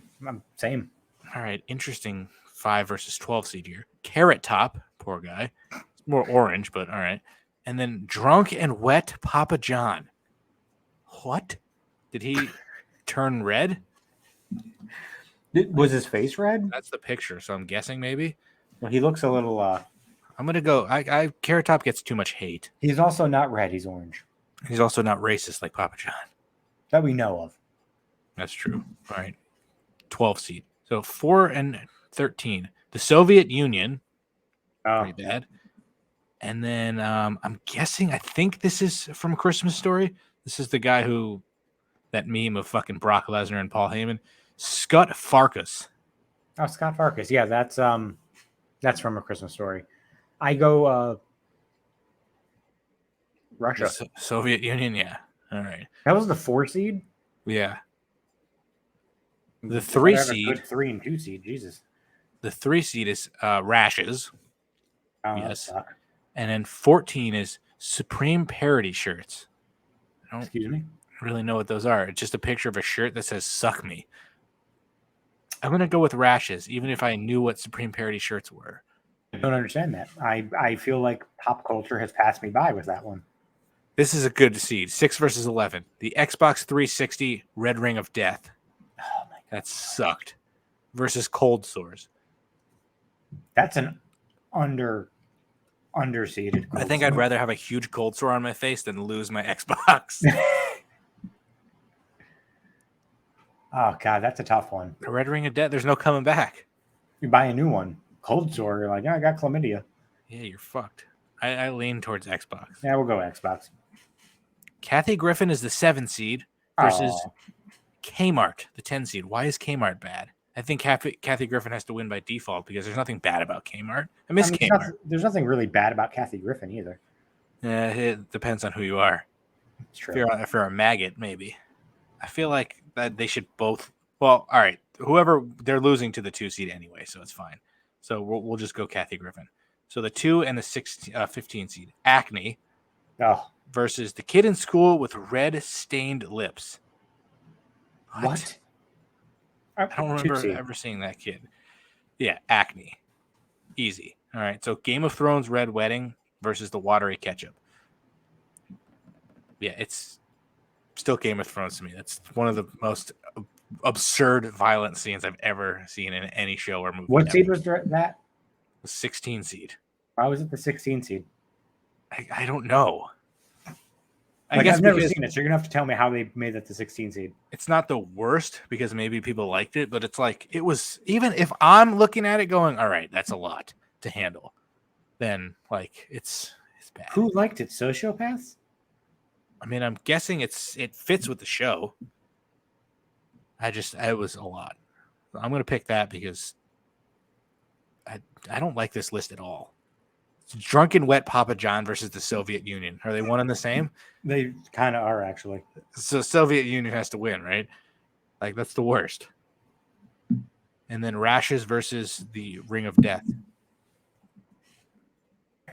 same. All right, interesting 5 versus 12 seed here. Carrot Top, poor guy. It's more orange, but all right. And then Drunk and Wet Papa John. What? Did he turn red? Was his face red? That's the picture, so I'm guessing maybe. Well, he looks a little. I'm gonna go. Carrot Top gets too much hate. He's also not red. He's orange. He's also not racist like Papa John. That we know of. That's true. All right, 12 seed. So 4 and 13. The Soviet Union. Oh, Pretty bad. And then I'm guessing, I think this is from A Christmas Story. This is the guy who, that meme of fucking Brock Lesnar and Paul Heyman. Scott Farkas. oh, Scott Farkas. Yeah, that's from A Christmas Story. I go Russia. Soviet Union, yeah. All right. That was the 4 seed. Yeah. The They 3 better have a seed. good 3 and 2 seed. Jesus. The 3 seed is Rashes. Oh, Yes. that And then 14 is Supreme Parody shirts. I don't Excuse me. really know what those are. It's just a picture of a shirt that says "Suck Me." I'm gonna go with Rashes, even if I knew what Supreme Parody shirts were. I don't understand that. I feel like pop culture has passed me by with that one. This is a good seed. 6 versus 11. The Xbox 360 Red Ring of Death. Oh my god, That sucked. Versus Cold Sores. that's an underseeded. I think I'd rather have a huge cold sore on my face than lose my Xbox. Oh god, that's a tough one. The Red Ring of Death, there's no coming back. You buy a new one, cold sore. You're like, yeah, I got chlamydia. Yeah, you're fucked. I lean towards Xbox. Yeah, we'll go Xbox. Kathy Griffin is the 7 seed versus Oh. Kmart, the 10 seed. Why is Kmart bad? I think Kathy Griffin has to win by default because there's nothing bad about Kmart. I miss Kmart. There's nothing really bad about Kathy Griffin either. Yeah, it depends on who you are. It's true. If you're a maggot, maybe. I feel like that they should both. Well, all right. Whoever, they're losing to the 2 seed anyway, so it's fine. So we'll just go Kathy Griffin. So the 2 and the 15 seed, Acne Oh, versus the kid in school with red stained lips. what? I don't remember ever seeing that kid. Yeah, Acne. Easy. All right. So Game of Thrones Red Wedding versus the Watery Ketchup. Yeah, it's still Game of Thrones to me. That's one of the most absurd, violent scenes I've ever seen in any show or movie. What seed was that? The 16 seed. Why was it the 16 seed? I don't know. I Like, guess I've never because seen it, so you're gonna have to tell me how they made that the 16 seed. it's not the worst because maybe people liked it, but it's like it was, even if I'm looking at it going, all right, that's a lot to handle, then like it's bad. Who liked it? Sociopaths? I mean, I'm guessing it fits with the show. It was a lot. I'm gonna pick that because I don't like this list at all. It's Drunken Wet Papa John versus the Soviet Union. Are they one and the same? They kind of are, actually. So Soviet Union has to win, right? Like that's the worst. And then Rashes versus the Ring of Death.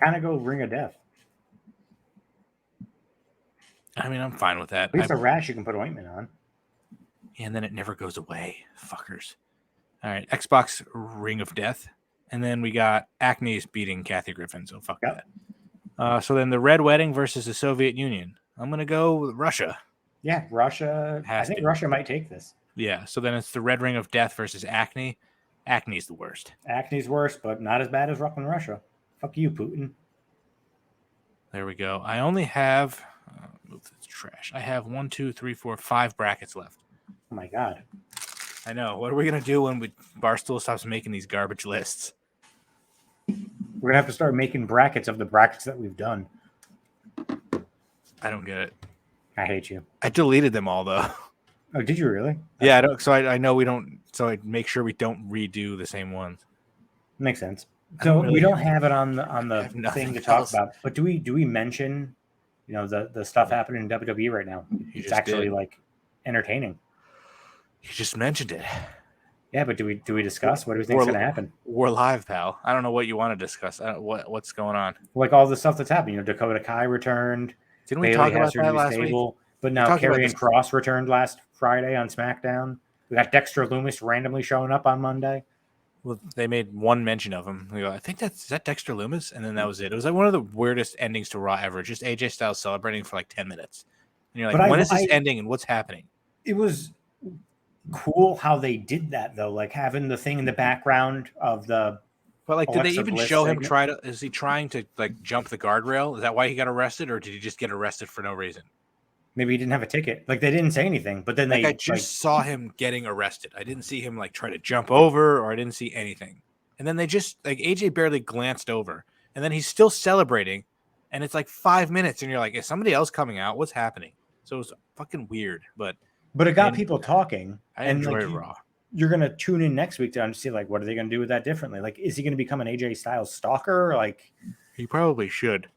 Kind of go Ring of Death. I mean, I'm fine with that. At least a rash you can put ointment on. And then it never goes away, fuckers. All right, Xbox Ring of Death. And then we got Acne's beating Kathy Griffin, so fuck that. So then the Red Wedding versus the Soviet Union. I'm going to go with Russia. Yeah, Russia. I think Russia might take this. Yeah, so then it's the Red Ring of Death versus Acne. Acne's the worst. Acne's worse, but not as bad as Russian Russia. Fuck you, Putin. There we go. I only have... move this trash. I have 1, 2, 3, 4, 5 brackets left. Oh my god. I know. What are we going to do when Barstool stops making these garbage lists? We're going to have to start making brackets of the brackets that we've done. I don't get it. I hate you. I deleted them all, though. Oh, did you really? Yeah, I don't. So I know we don't. So I make sure we don't redo the same ones. Makes sense. So we don't have it on the thing to talk else. about. But do we mention, the stuff happening in WWE right now? It's actually like entertaining. You just mentioned it. Yeah, but do we discuss what do we think is going to happen? We're live, pal. I don't know what you want to discuss. What's going on? Like all the stuff that's happening. Dakota Kai returned. Didn't we Bayley talk has about her that new last stable, week? but now Karrion Kross returned last Friday on SmackDown. We got Dexter Lumis randomly showing up on Monday. Well, they made one mention of him. We go, I think is that Dexter Lumis, and then that was it. It was like one of the weirdest endings to Raw ever. Just AJ Styles celebrating for like 10 minutes, and you're like, when is this ending and what's happening? It was cool how they did that though, like having the thing in the background of the. But like, did they even show him segment? is he trying to like jump the guardrail? Is that why he got arrested, or did he just get arrested for no reason? Maybe he didn't have a ticket. Like they didn't say anything, but then I just saw him getting arrested. I didn't see him like try to jump over, or I didn't see anything. And then they just like AJ barely glanced over, and then he's still celebrating, and it's like 5 minutes, and you're like, is somebody else coming out? What's happening? So it was fucking weird, but it got people talking. I and enjoy like Raw. you're gonna tune in next week to see like what are they gonna do with that differently? Like, is he gonna become an AJ Styles stalker? Like, He probably should.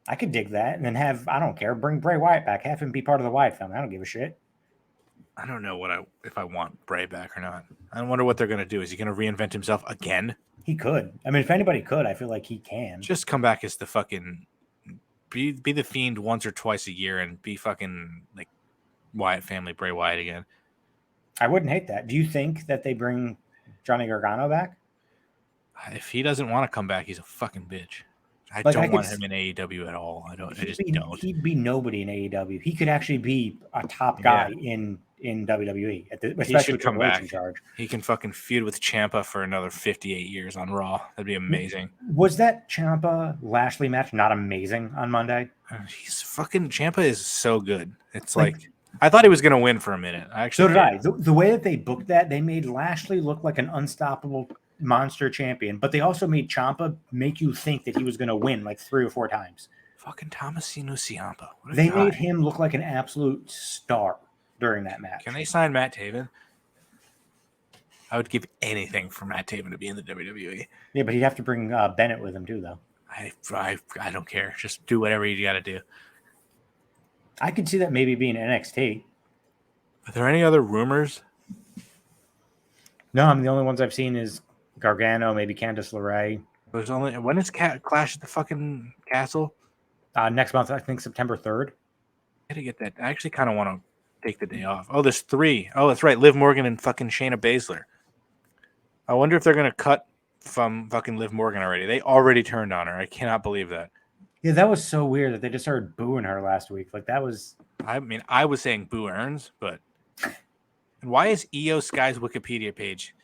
I could dig that, and then I don't care, bring Bray Wyatt back, have him be part of the Wyatt family. I don't give a shit. I don't know if I want Bray back or not. I wonder what they're gonna do. Is he gonna reinvent himself again? He could. I mean, if anybody could, I feel like he can. Just come back as the fucking be the Fiend once or twice a year and be fucking like Wyatt family Bray Wyatt again. I wouldn't hate that. Do you think that they bring Johnny Gargano back? If he doesn't want to come back, he's a fucking bitch. I Like, don't want him in AEW at all. I just don't. He'd be nobody in AEW. He could actually be a top guy in WWE, especially with Triple H in charge. He can fucking feud with Ciampa for another 58 years on Raw. That'd be amazing. Was that Ciampa Lashley match not amazing on Monday? He's fucking Ciampa is so good. It's like I thought he was gonna win for a minute. So did I. The way that they booked that, they made Lashley look like an unstoppable monster champion, but they also made Ciampa make you think that he was going to win like 3 or 4 times. Fucking Tomasino Ciampa. They made him look like an absolute star during that match. Can they sign Matt Taven? I would give anything for Matt Taven to be in the WWE. Yeah, but he'd have to bring Bennett with him too, though. I don't care. Just do whatever you got to do. I could see that maybe being NXT. Are there any other rumors? No, I mean the only ones I've seen is Gargano, maybe Candice LeRae. There's only when is Clash at the fucking Castle? Next month, I think September 3rd. I gotta get that. I actually kind of want to take the day off. Oh, there's 3. Oh, that's right. Liv Morgan and fucking Shayna Baszler. I wonder if they're gonna cut from fucking Liv Morgan already. They already turned on her. I cannot believe that. Yeah, that was so weird that they just started booing her last week. Like that was. I mean, I was saying boo earns, but and why is Io Sky's Wikipedia page?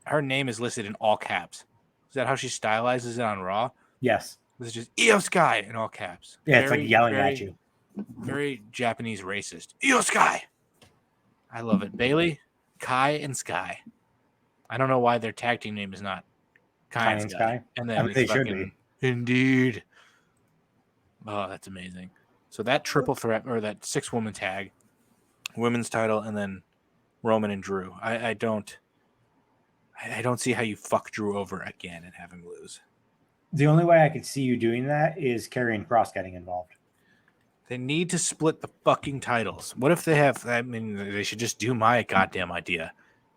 Her name is listed in all caps. Is that how she stylizes it on Raw? Yes. This is just Io Sky in all caps. Yeah, it's like yelling at you. Very Japanese racist. Io Sky. I love it. Bailey, Kai, and Sky. I don't know why their tag team name is not Kai and Sky. And then they should be. Indeed. Oh, that's amazing. So that triple threat or that 6-woman tag, women's title, and then Roman and Drew. I don't see how you fuck Drew over again and have him lose. The only way I could see you doing that is Karrion Kross getting involved. They need to split the fucking titles. What if they have? I mean, they should just do my goddamn idea.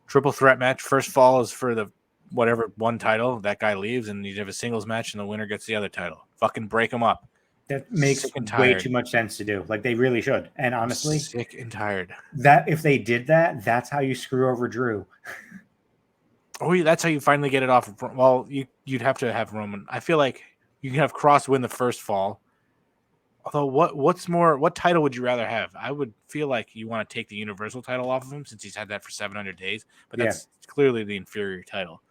Triple threat match. First fall is for the whatever one title. That guy leaves, and you have a singles match, and the winner gets the other title. Fucking break them up. That makes way too much sense to do. Like they really should. And honestly, sick and tired. That if they did that, that's how you screw over Drew. Oh, that's how you finally get it off. Well, you'd have to have Roman. I feel like you can have Cross win the first fall. Although, what title would you rather have? I would feel like you want to take the Universal title off of him since he's had that for 700 days. But that's clearly the inferior title.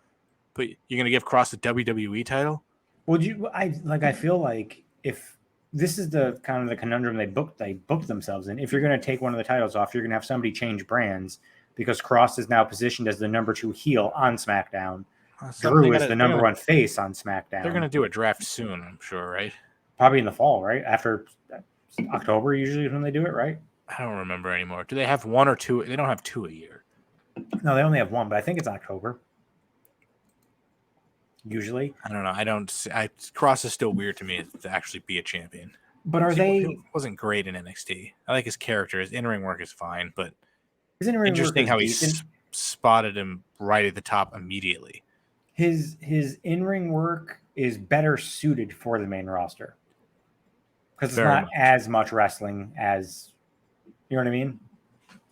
But you're going to give Cross the WWE title? Would you? I feel like if this is the kind of the conundrum they booked themselves in. If you're going to take one of the titles off, you're going to have somebody change brands because Cross is now positioned as the number 2 heel on SmackDown. Drew is the number 1 face on SmackDown. They're going to do a draft soon, I'm sure, right? Probably in the fall, right? After October, usually is when they do it, right? I don't remember anymore. Do they have 1 or 2? They don't have 2 a year. No, they only have 1, but I think it's October. Usually. I don't know. Cross is still weird to me to actually be a champion. But he wasn't great in NXT. I like his character. His in-ring work is fine, but his in-ring interesting work how he spotted him right at the top immediately. His in-ring work is better suited for the main roster. Because it's not as much wrestling as, you know what I mean?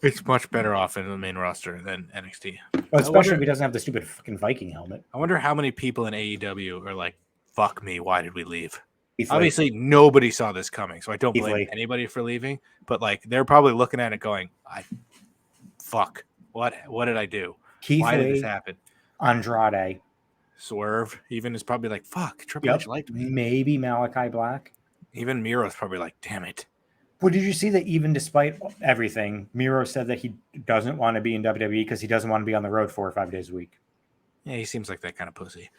It's much better off in the main roster than NXT. Well, especially if he doesn't have the stupid fucking Viking helmet. I wonder how many people in AEW are like, fuck me, why did we leave? Obviously, nobody saw this coming, so I don't blame anybody for leaving. But like, they're probably looking at it going, fuck, what did I do? Why did this happen? Andrade. Swerve even is probably like, fuck, Triple H liked me. Maybe Malachi Black. Even Miro's probably like, damn it. Well, did you see that even despite everything, Miro said that he doesn't want to be in WWE because he doesn't want to be on the road 4 or 5 days a week? Yeah, he seems like that kind of pussy.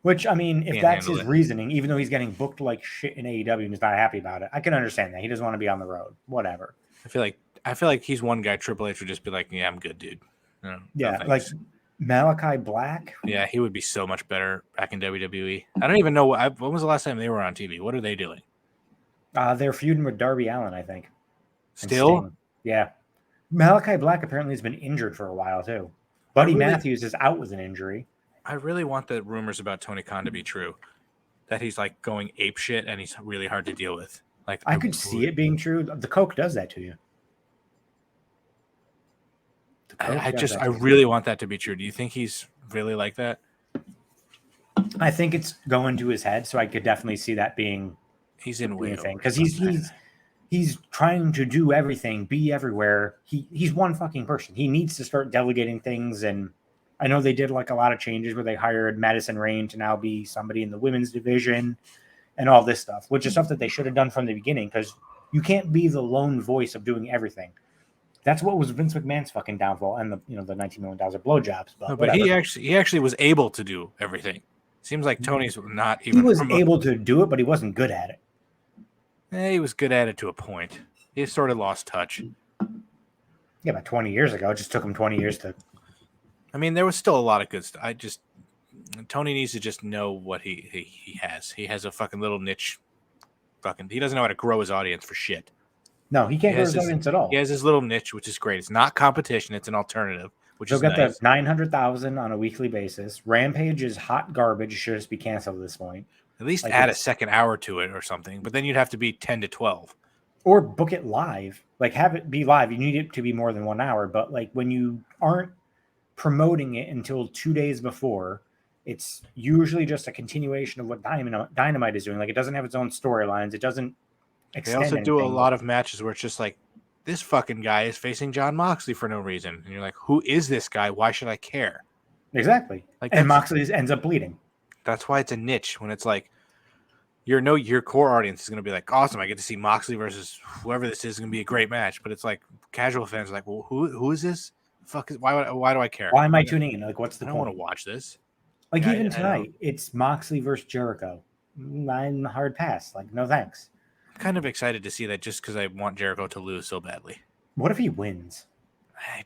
Which, I mean, if Can't that's handle his it. reasoning, even though he's getting booked like shit in AEW and he's not happy about it, I can understand that. He doesn't want to be on the road. Whatever. I feel like he's one guy Triple H would just be like, yeah, I'm good, dude. No Yeah, like thanks. Malachi Black. Yeah, he would be so much better back in WWE. I don't even know when was the last time they were on TV. What are they doing? They're feuding with Darby Allin, I think. And Still, Sting. Yeah. Malachi Black apparently has been injured for a while too. I Buddy really- Matthews is out with an injury. I really want the rumors about Tony Khan to be true. That he's like going ape shit and he's really hard to deal with. Like I could see it being true. The Coke does that to you. The Coke I does just that I to you. really want that to be true. Do you think he's really like that? I think it's going to his head, so I could definitely see that being He's in way thing over because his he's trying to do everything, be everywhere. He's one fucking person. He needs to start delegating things. And I know they did like a lot of changes where they hired Madison Rain to now be somebody in the women's division and all this stuff, which is stuff that they should have done from the beginning because you can't be the lone voice of doing everything. That's what was Vince McMahon's fucking downfall and the $19 million of blowjobs. But he actually was able to do everything. Seems like Tony's not even. He was able to do it, but he wasn't good at it. He was good at it to a point. He sort of lost touch. Yeah, about 20 years ago. It just took him 20 years to. I mean, there was still a lot of good stuff. Tony needs to just know what he has. He has a fucking little niche. He doesn't know how to grow his audience for shit. No, he can't grow his audience at all. He has his little niche, which is great. It's not competition. It's an alternative, which They'll is get nice. the 900,000 on a weekly basis. Rampage is hot garbage. It should just be canceled at this point. At least Like add a second hour to it or something. But then you'd have to be 10 to 12. Or book it live. Like have it be live. You need it to be more than 1 hour. But like when you aren't promoting it until 2 days before, it's usually just a continuation of what Dynamite is doing. Like it doesn't have its own storylines. It doesn't extend They also do a anything. lot of matches where it's just like, this fucking guy is facing John Moxley for no reason. And you're like, who is this guy? Why should I care? Exactly. Like, and Moxley ends up bleeding. That's why it's a niche when it's like, your core audience is going to be like, awesome, I get to see Moxley versus whoever this is going to be a great match. But it's like casual fans are like, well, who is this? Why do I care? Why am I tuning in? Like, what's the I point? don't want to watch this. Like Yeah, even I tonight, it's Moxley versus Jericho. I'm hard pass. Like, no thanks. I'm kind of excited to see that just because I want Jericho to lose so badly. What if he wins?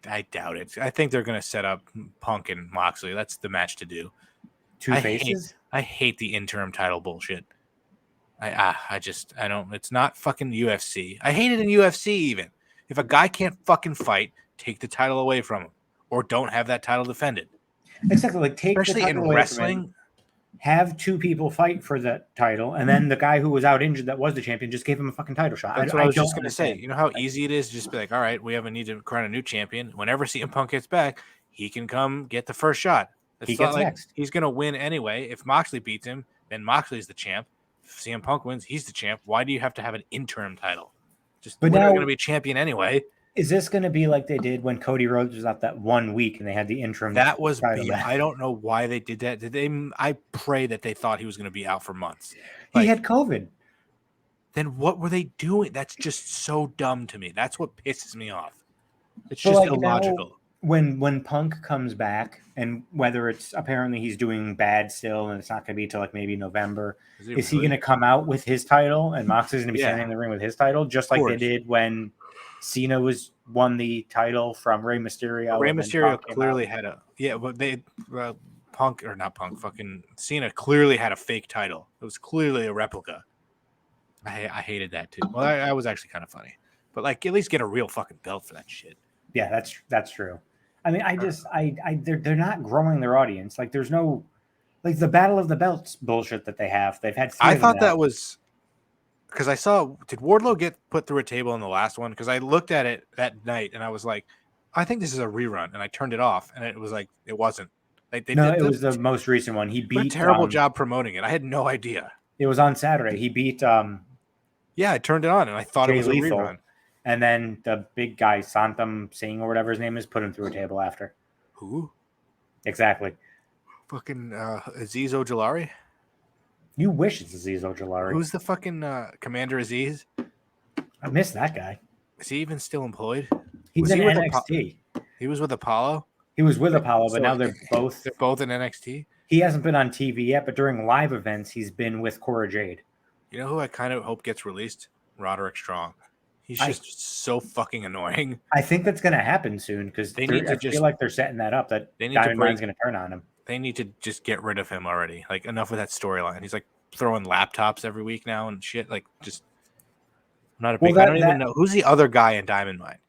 I doubt it. I think they're going to set up Punk and Moxley. That's the match to do. Two faces? I hate the interim title bullshit. I don't. It's not fucking UFC. I hate it in UFC even. If a guy can't fucking fight, take the title away from him, or don't have that title defended. Exactly. Like take Especially the in title away from wrestling. him, have two people fight for the title, and then the guy who was out injured that was the champion just gave him a fucking title shot. That's what I was just don't going to say. understand. You know how easy it is to just be like, all right, we have a need to crown a new champion. Whenever CM Punk gets back, he can come get the first shot. It's He not gets like next. he's going to win anyway. If Moxley beats him, then Moxley's the champ. If CM Punk wins, he's the champ. Why do you have to have an interim title? But we're now- going to be champion anyway. Is this going to be like they did when Cody Rhodes was out that 1 week and they had the interim? That was title beyond, match? I don't know why they did that. I pray that they thought he was going to be out for months. He Like, had COVID. then what were they doing? That's just so dumb to me. That's what pisses me off. It's So, just like, now- illogical. When Punk comes back, and whether it's apparently he's doing bad still, and it's not going to be till like maybe November, is he going to come out with his title, and Moxley's going to be Yeah. standing in the ring with his title, just like they course. did when Cena won the title from Rey Mysterio? Rey and then Mysterio Punk came clearly out? had but they fucking Cena clearly had a fake title. It was clearly a replica. I hated that too. Well, I was actually kind of funny, but like at least get a real fucking belt for that shit. Yeah, that's true. I mean, they're not growing their audience. Like, there's no like the Battle of the Belts bullshit that they have. They've had. I thought that was because I saw, did Wardlow get put through a table in the last one? Because I looked at it that night and I was like, I think this is a rerun, and I turned it off, and it was like it wasn't. Like it was the most recent one. He What a beat terrible job promoting it. I had no idea. It was on Saturday. He beat Yeah, I turned it on and I thought Jay it was Lethal. a rerun. And then the big guy, Santam Singh or whatever his name is, put him through a table after. Who? Exactly. Fucking Aziz Ojolari? You wish it's Aziz Ojolari. Who's the fucking Commander Aziz? I miss that guy. Is he even still employed? He's Was in he with NXT. He was with Apollo? He was with Apollo, but So now they're both in NXT. He hasn't been on TV yet, but during live events, he's been with Cora Jade. You know who I kind of hope gets released? Roderick Strong. He's just so fucking annoying. I think that's going to happen soon because I feel like they're setting that up that Diamond Mine's going to turn on him. They need to just get rid of him already. Like, enough with that storyline. He's like throwing laptops every week now and shit. Like, just not a big. I don't even know who's the other guy in Diamond Mine.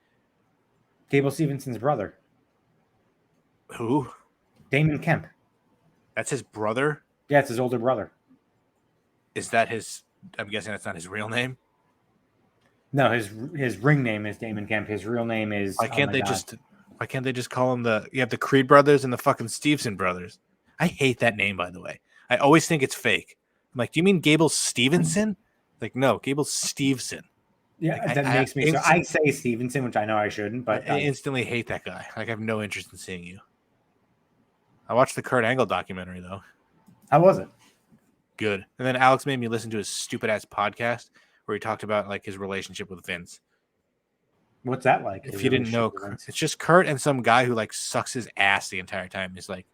Gable Stevenson's brother. Who? Damon Kemp. That's his brother? Yeah, it's his older brother. Is that his? I'm guessing that's not his real name. No, his ring name is Damon Kemp. His real name is. Why can't they just call him you have the Creed brothers and the fucking Stevenson brothers? I hate that name, by the way. I always think it's fake. I'm like, do you mean Gable Stevenson? Like, no, Gable Stevenson. Yeah, like, that makes me. So I say Stevenson, which I know I shouldn't, but I instantly hate that guy. Like, I have no interest in seeing you. I watched the Kurt Angle documentary though. How was it? Good. And then Alex made me listen to his stupid ass podcast where he talked about like his relationship with Vince. What's that like? If you didn't know, it's just Kurt and some guy who like sucks his ass the entire time. He's like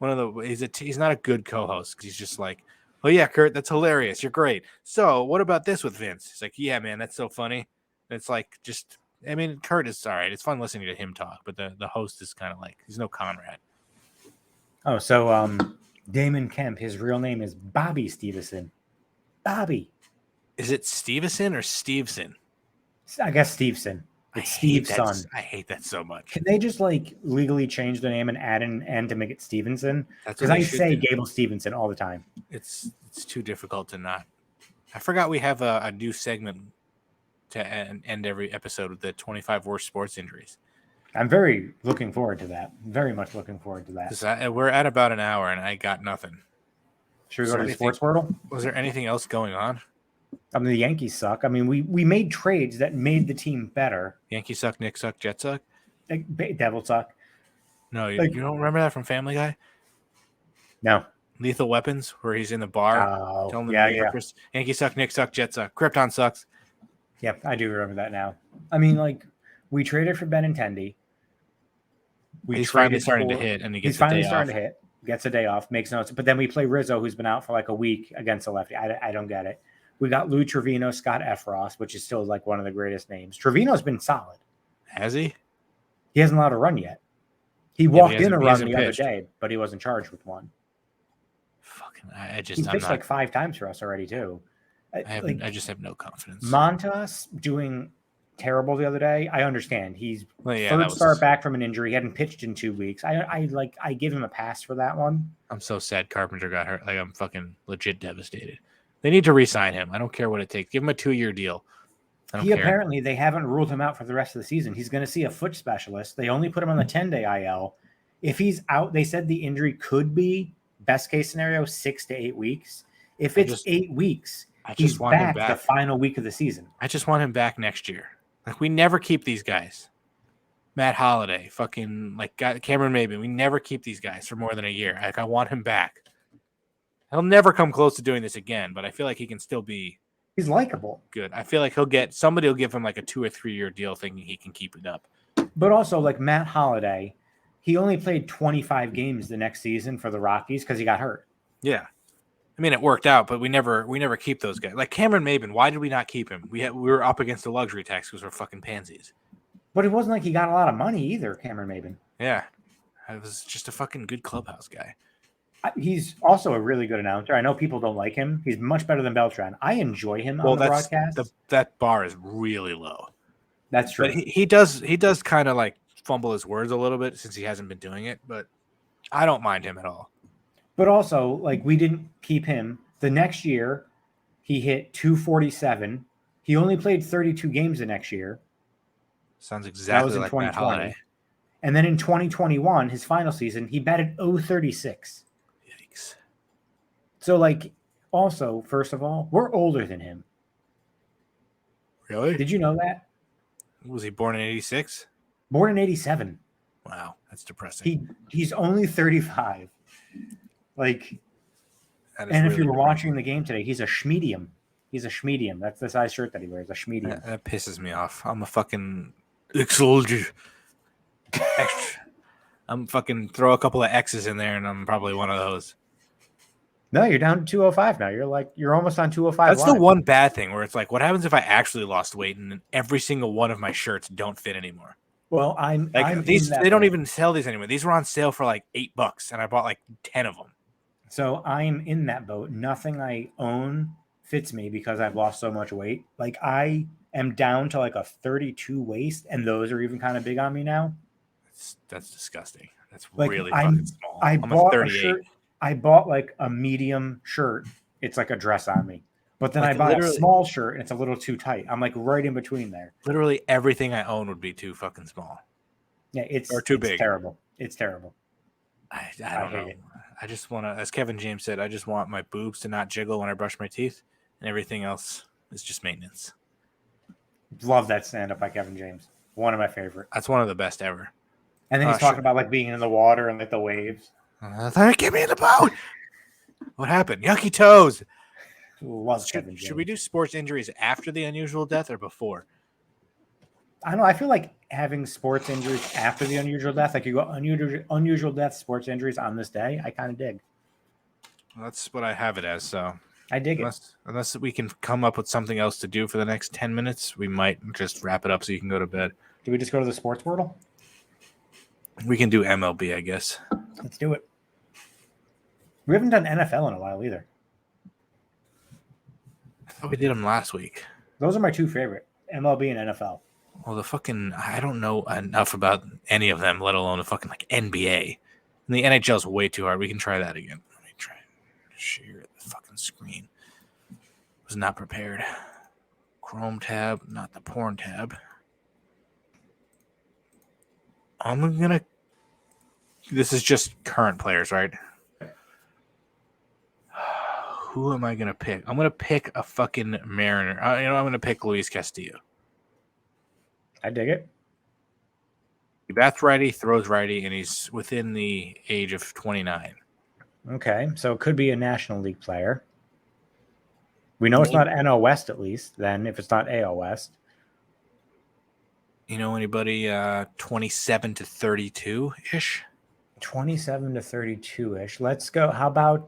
he's not a good co-host because he's just like, oh yeah, Kurt, that's hilarious. You're great. So what about this with Vince? He's like, yeah, man, that's so funny. And it's like Kurt is all right. It's fun listening to him talk, but the host is kind of like he's no Conrad. Oh, so Damon Kemp, his real name is Bobby Stevenson. Bobby. Is it Stevenson or Stevenson? I guess Stevenson. It's Steve's son. I hate that so much. Can they just like legally change the name and add an N to make it Stevenson? Because I say Gable Stevenson all the time. It's too difficult to not. I forgot we have a new segment to end every episode with the 25 worst sports injuries. I'm very looking forward to that. Very much looking forward to that. We're at about an hour and I got nothing. Should we go to the sports portal? Was there anything else going on? I mean, the Yankees suck. I mean, we made trades that made the team better. Yankees suck, Knicks suck, Jets suck? Devils suck. No, you don't remember that from Family Guy? No. Lethal Weapons, where he's in the bar. Telling them yeah. Yankees suck, Knicks suck, Jets suck. Krypton sucks. Yep, I do remember that now. I mean, like, we traded for Benintendi. He's finally starting to hit, and he's finally starting to hit. Gets a day off, makes notes. But then we play Rizzo, who's been out for like a week against a lefty. I don't get it. We got Lou Trevino, Scott Efros, which is still like one of the greatest names. Trevino's been solid. Has he? He hasn't allowed a run yet. He walked in a run the other day, but he wasn't charged with one. Fucking, he pitched like 5 times for us already too. I just have no confidence. Montas doing terrible the other day. I understand. He's third start back from an injury. He hadn't pitched in 2 weeks. I give him a pass for that one. I'm so sad Carpenter got hurt. Like, I'm fucking legit devastated. They need to re-sign him. I don't care what it takes. Give him a 2-year deal. Apparently, they haven't ruled him out for the rest of the season. He's going to see a foot specialist. They only put him on the 10-day IL. If he's out, they said the injury could be, best case scenario, 6 to 8 weeks. If it's 8 weeks, he's back the final week of the season. I just want him back next year. Like, we never keep these guys. Matt Holliday, fucking, like, Cameron Maben. We never keep these guys for more than a year. Like, I want him back. He'll never come close to doing this again, but I feel like he can still be. He's likable. Good. I feel like somebody will give him like a 2 or 3 year deal thinking he can keep it up. But also, like Matt Holliday, he only played 25 games the next season for the Rockies because he got hurt. Yeah. I mean, it worked out, but we never keep those guys. Like Cameron Maben, why did we not keep him? We were up against the luxury tax because we're fucking pansies. But it wasn't like he got a lot of money either, Cameron Maben. Yeah. It was just a fucking good clubhouse guy. He's also a really good announcer. I know people don't like him. He's much better than Beltran. I enjoy him on the broadcast. That bar is really low. That's true. But he does kind of like fumble his words a little bit since he hasn't been doing it, but I don't mind him at all. But also, like, we didn't keep him. The next year, he hit 247. He only played 32 games the next year. Sounds exactly like Matt Holliday. And then in 2021, his final season, he batted 036. Yikes. So, like, also, first of all, we're older than him. Really? Did you know that? Was he born in 86? Born in 87. Wow, that's depressing. He's only 35. Like, and really if you were watching the game today, he's a schmedium. He's a schmedium. That's the size shirt that he wears, a schmedium. That pisses me off. I'm a fucking ex-soldier. Extra. I'm fucking throw a couple of X's in there, and I'm probably one of those. No, you're down to 205 now. You're almost on 205. That's the live. one bad thing where it's like, what happens if I actually lost weight and every single one of my shirts don't fit anymore? Well, I'm These in that they don't boat. even sell these anymore. These were on sale for like $8, and I bought like 10 of them. So I'm in that boat. Nothing I own fits me because I've lost so much weight. Like I am down to like a 32 waist, and those are even kind of big on me now. That's disgusting. That's Like really I'm, fucking small. I I'm a bought a 38. shirt. I bought like a medium shirt. It's like a dress on me. But then Like, I buy a literally- small shirt and it's a little too tight. I'm like right in between there. Literally everything I own would be too fucking small. Yeah, it's Or too big. terrible. It's terrible. I don't know. hate it. I just want to, as Kevin James said, I just want my boobs to not jiggle when I brush my teeth, and everything else is just maintenance. Love that stand up by Kevin James. One of my favorite. That's one of the best ever. And then he's talking about like being in the water and like the waves. Get me in the boat. What happened? Yucky toes. Love Kevin James. Should we do sports injuries after the unusual death or before? I don't know. I feel like having sports injuries after the unusual death, like you go unusual death, sports injuries on this day, I kind of dig. Well, that's what I have it as. So I dig unless we can come up with something else to do for the next 10 minutes, we might just wrap it up so you can go to bed. Do we just go to the sports portal? We can do MLB, I guess. Let's do it. We haven't done NFL in a while either. I thought we did them last week. Those are my two favorite, MLB and NFL. Well, I don't know enough about any of them, let alone the fucking like NBA. And the NHL is way too hard. We can try that again. Let me try and share the fucking screen. Was not prepared. Chrome tab, not the porn tab. This is just current players, right? Who am I gonna pick? I'm gonna pick a fucking Mariner. I'm gonna pick Luis Castillo. I dig it. He bats righty, throws righty, and he's within the age of 29. Okay, so it could be a National League player. We know it's not NL West, at least. Then, if it's not AL West, You know anybody 27 to 32 ish? 27 to 32 ish. Let's go. How about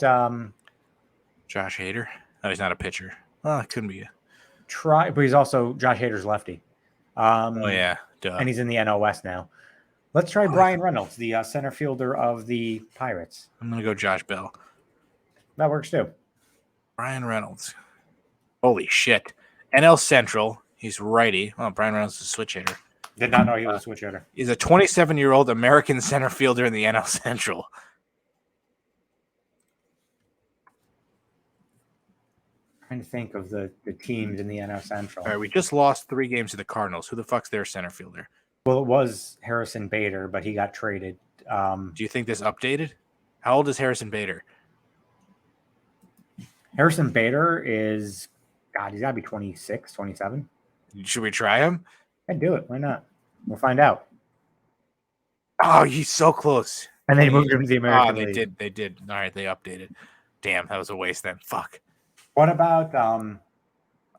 Josh Hader? Oh, he's not a pitcher. Oh, it couldn't be. but he's also Josh Hader's lefty. Oh yeah, duh. And he's in the NL West now. Let's try Brian Reynolds, the center fielder of the Pirates. I'm gonna go Josh Bell. That works too. Brian Reynolds. Holy shit. NL Central. He's righty. Oh, Brian Reynolds is a switch hitter. Did not know he was a switch hitter. He's a 27-year-old American center fielder in the NL Central. Trying to think of the teams in the NL Central. All right, we just lost 3 games to the Cardinals. Who the fuck's their center fielder? Well, it was Harrison Bader, but he got traded. Do you think this updated? How old is Harrison Bader? Harrison Bader is, God, he's got to be 26, 27. Should we try him? I'd do it. Why not? We'll find out. Oh, he's so close. And they moved him to the American League. They did. All right, they updated. Damn, that was a waste then. Fuck. What about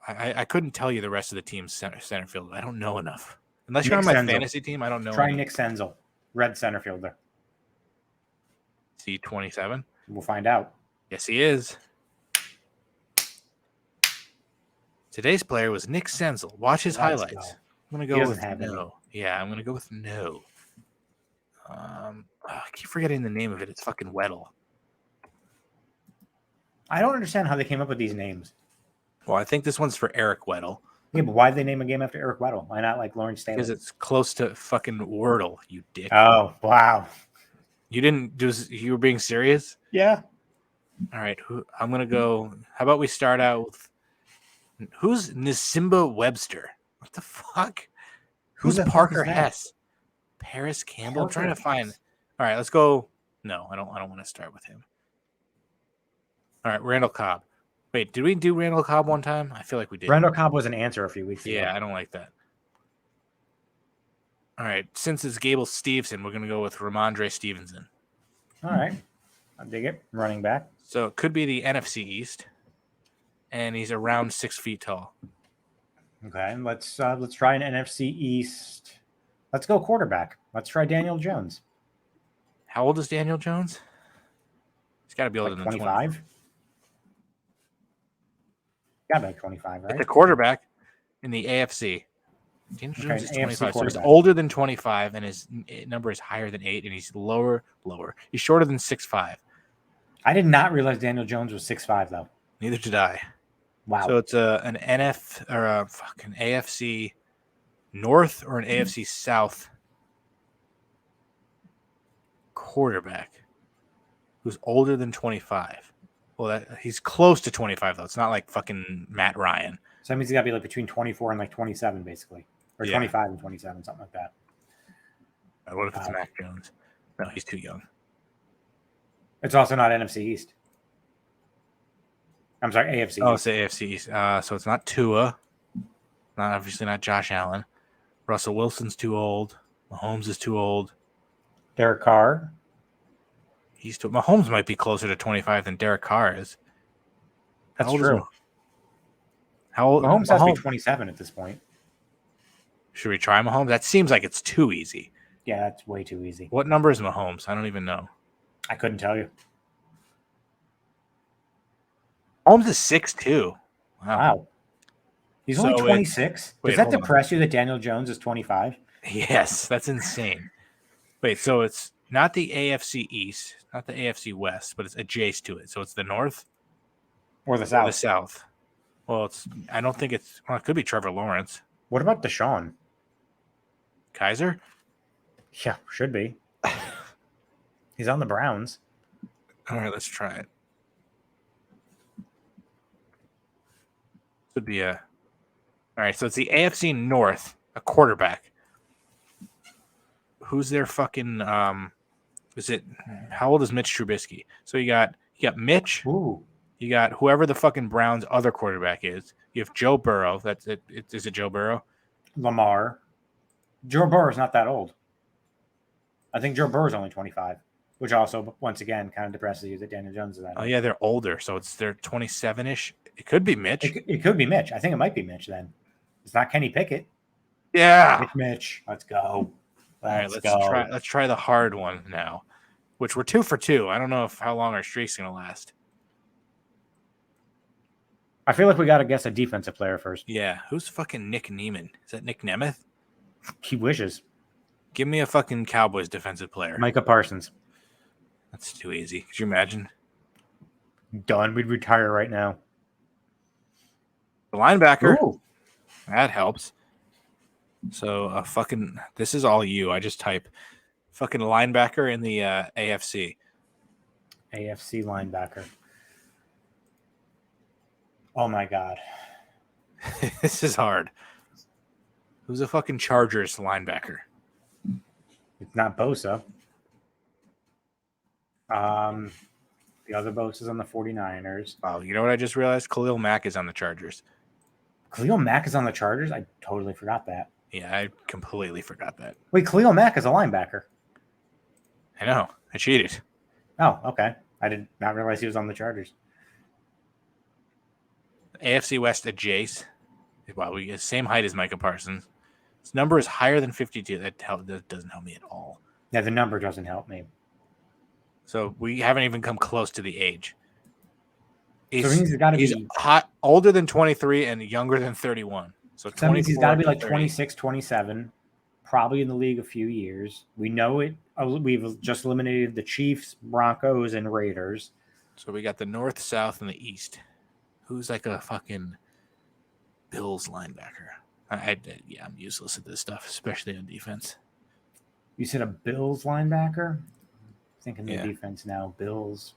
I couldn't tell you the rest of the team's center field. I don't know enough. Unless you're Nick on my Senzel. fantasy team, I don't know. Try Nick Senzel, red center fielder. C27. We'll find out. Yes, he is. Today's player was Nick Senzel. Watch his highlights. Go. I'm gonna go with no. Yeah, I'm gonna go with no. I keep forgetting the name of it. It's fucking Weddle. I don't understand how they came up with these names. Well, I think this one's for Eric Weddle. Yeah, but why did they name a game after Eric Weddle? Why not like Lawrence Stanley? Because it's close to fucking Wordle, you dick. Oh, wow. You didn't do. You were being serious? Yeah. All right. I'm gonna go. How about we start out with who's Nisimba Webster? What the fuck? Who's Parker Hess? Paris Campbell. I'm trying to find. All right, let's go. No, I don't want to start with him. All right, Randall Cobb. Wait, did we do Randall Cobb one time? I feel like we did. Randall Cobb was an answer a few weeks ago. Yeah, I don't like that. All right, since it's Gable Stevenson, we're going to go with Ramondre Stevenson. All right. I dig it. Running back. So it could be the NFC East, and he's around 6 feet tall. Okay, let's try an NFC East. Let's go quarterback. Let's try Daniel Jones. How old is Daniel Jones? He's got to be older Like than 25. Got to be like 25, right? It's a quarterback in the AFC. Daniel Okay, Jones is an AFC 25, so he's quarterback. older than 25, and his number is higher than 8, and he's lower. He's shorter than 6'5". I did not realize Daniel Jones was 6'5", though. Neither did I. Wow. So it's an NF or a fucking AFC North or an AFC South quarterback who's older than 25. Well, he's close to 25 though. It's not like fucking Matt Ryan. So that means he's got to be like between 24 and like 27, basically, or Yeah. 25 and 27, something like that. What if it's Mac Jones? No, he's too young. It's also not NFC East. I'm sorry, AFC. Oh, East. it's the AFC East. So it's not Tua. Obviously not Josh Allen. Russell Wilson's too old. Mahomes is too old. Derek Carr. Mahomes might be closer to 25 than Derek Carr is. That's true. How old? Mahomes has to be 27 at this point. Should we try Mahomes? That seems like it's too easy. Yeah, that's way too easy. What number is Mahomes? I don't even know. I couldn't tell you. Mahomes is 6'2". Wow. He's only 26. Does that depress you that Daniel Jones is 25? Yes, that's insane. Wait, so it's not the AFC East, not the AFC West, but it's adjacent to it. So it's the North or the South? The South. Well, I don't think it could be Trevor Lawrence. What about Deshaun Kaiser? Yeah, should be. He's on the Browns. All right, let's try it. Could be all right, so it's the AFC North, a quarterback. Who's their fucking how old is Mitch Trubisky? So you got Mitch. Ooh. You got whoever the fucking Browns' other quarterback is. You have Joe Burrow. That's it. Is it Joe Burrow? Lamar. Joe Burrow's not that old. I think Joe Burrow's only 25, which also, once again, kind of depresses you that Daniel Jones is that old. Oh, yeah, they're older. So they're 27-ish. It could be Mitch. It could be Mitch. I think it might be Mitch then. It's not Kenny Pickett. Yeah. It's Mitch. Let's go. All right, let's try the hard one now, which we're 2 for 2. I don't know how long our streak's going to last. I feel like we got to guess a defensive player first. Yeah. Who's fucking Nick Neiman? Is that Nick Nemeth? He wishes. Give me a fucking Cowboys defensive player. Micah Parsons. That's too easy. Could you imagine? Done. We'd retire right now. The linebacker. Ooh. That helps. So this is all you. I just type fucking linebacker in the AFC. AFC linebacker. Oh my God. This is hard. Who's a fucking Chargers linebacker? It's not Bosa. The other Bosa's on the 49ers. Oh, you know what I just realized? Khalil Mack is on the Chargers. Khalil Mack is on the Chargers? I totally forgot that. Yeah, I completely forgot that. Wait, Khalil Mack is a linebacker. I know. I cheated. Oh, okay. I did not realize he was on the Chargers. AFC West at Jace. Wow, we get the same height as Micah Parsons. His number is higher than 52. That doesn't help me at all. Yeah, the number doesn't help me. So we haven't even come close to the age. He's got to be older than 23 and younger than 31. So that means he's got to be like 26, 27, probably in the league a few years. We know it. We've just eliminated the Chiefs, Broncos, and Raiders. So we got the North, South, and the East. Who's like a fucking Bills linebacker? I'm useless at this stuff, especially on defense. You said a Bills linebacker? Thinking the defense now. Bills.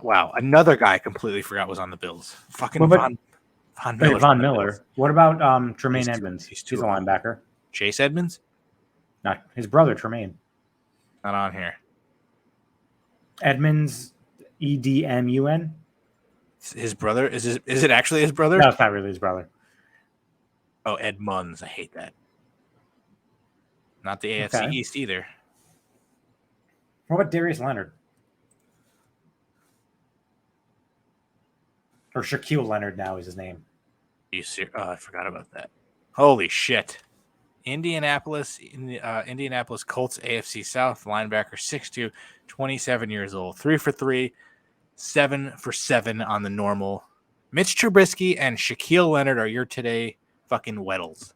Wow, another guy I completely forgot was on the Bills. Fucking Von Miller. Von Miller. What about Tremaine Edmonds? He's a linebacker. Chase Edmonds? Not his brother, Tremaine. Not on here. Edmonds, Edmun. His brother? Is it actually his brother? No, it's not really his brother. Oh, Edmonds. I hate that. Not the AFC East either. What about Darius Leonard? Or Shaquille Leonard now is his name. I forgot about that. Holy shit. Indianapolis Colts AFC South linebacker 6'2", 27 years old, 3 for 3, 7 for 7 on the normal. Mitch Trubisky and Shaquille Leonard are your today fucking Weddles.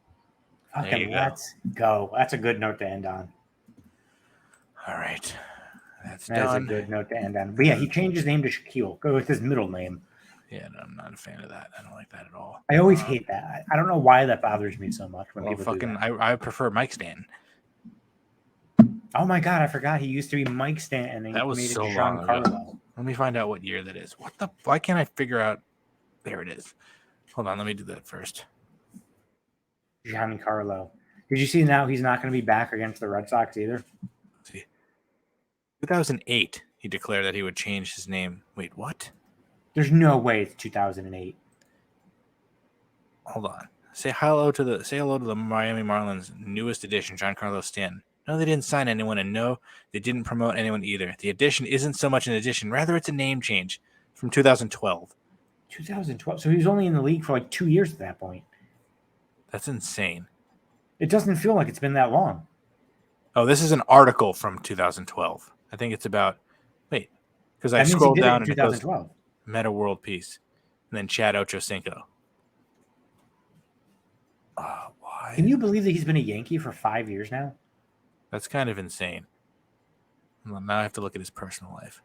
Fucking let's go. That's a good note to end on. All right. That's That is a done. good note to end on. But yeah, he changed his name to Shaquille. Go with his middle name. Yeah, no, I'm not a fan of that. I don't like that at all. I always hate that. I don't know why that bothers me so much when people do that. I prefer Mike Stanton. Oh my god, I forgot he used to be Mike Stanton and That was made so it long ago. Giancarlo. Let me find out what year that is. Why can't I figure out? There it is. Hold on, let me do that first. Giancarlo. Did you see now he's not going to be back against the Red Sox either? Let's see. 2008, he declared that he would change his name. Wait, what? There's no way it's 2008. Hold on. Say hello to the Miami Marlins newest addition, Giancarlo Stanton. No, they didn't sign anyone, and no, they didn't promote anyone either. The addition isn't so much an addition, rather it's a name change from 2012. 2012. So he was only in the league for like 2 years at that point. That's insane. It doesn't feel like it's been that long. Oh, this is an article from 2012. I think it's about. Wait, because I scrolled down and it goes Meta World Peace, and then Chad Ochocinco. Why? Can you believe that he's been a Yankee for 5 years now? That's kind of insane. Well, now I have to look at his personal life.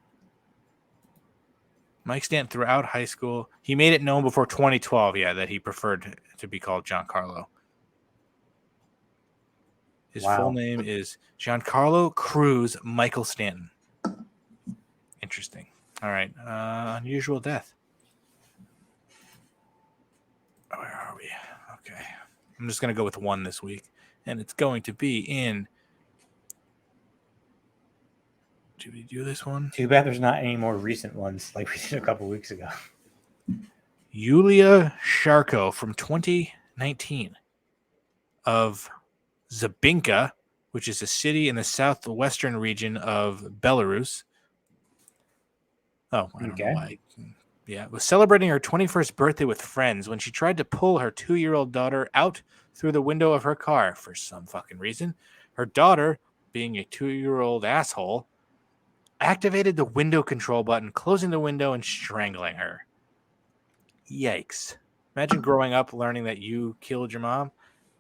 Mike Stanton throughout high school, he made it known before 2012, that he preferred to be called Giancarlo. His full name is Giancarlo Cruz Michael Stanton. Interesting. All right. Unusual death. Where are we? Okay. I'm just going to go with one this week, and it's going to be in. Did we do this one? Too bad there's not any more recent ones like we did a couple weeks ago. Yulia Sharko from 2019 of Zabinka, which is a city in the southwestern region of Belarus. Oh, I don't know why. Yeah, was celebrating her 21st birthday with friends when she tried to pull her 2-year-old daughter out through the window of her car for some fucking reason. Her daughter, being a 2-year-old asshole, activated the window control button, closing the window and strangling her. Yikes. Imagine growing up learning that you killed your mom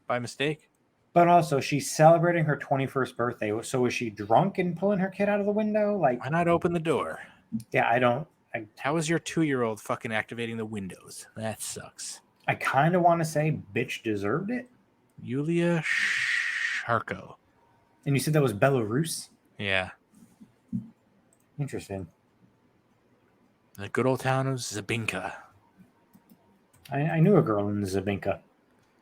by mistake. But also, she's celebrating her 21st birthday. So was she drunk and pulling her kid out of the window? Like, why not open the door? Yeah, I don't. How is your 2-year-old fucking activating the windows? That sucks. I kind of want to say bitch deserved it. Yulia Sharko. And you said that was Belarus? Yeah. Interesting. The good old town of Zabinka. I knew a girl in Zabinka.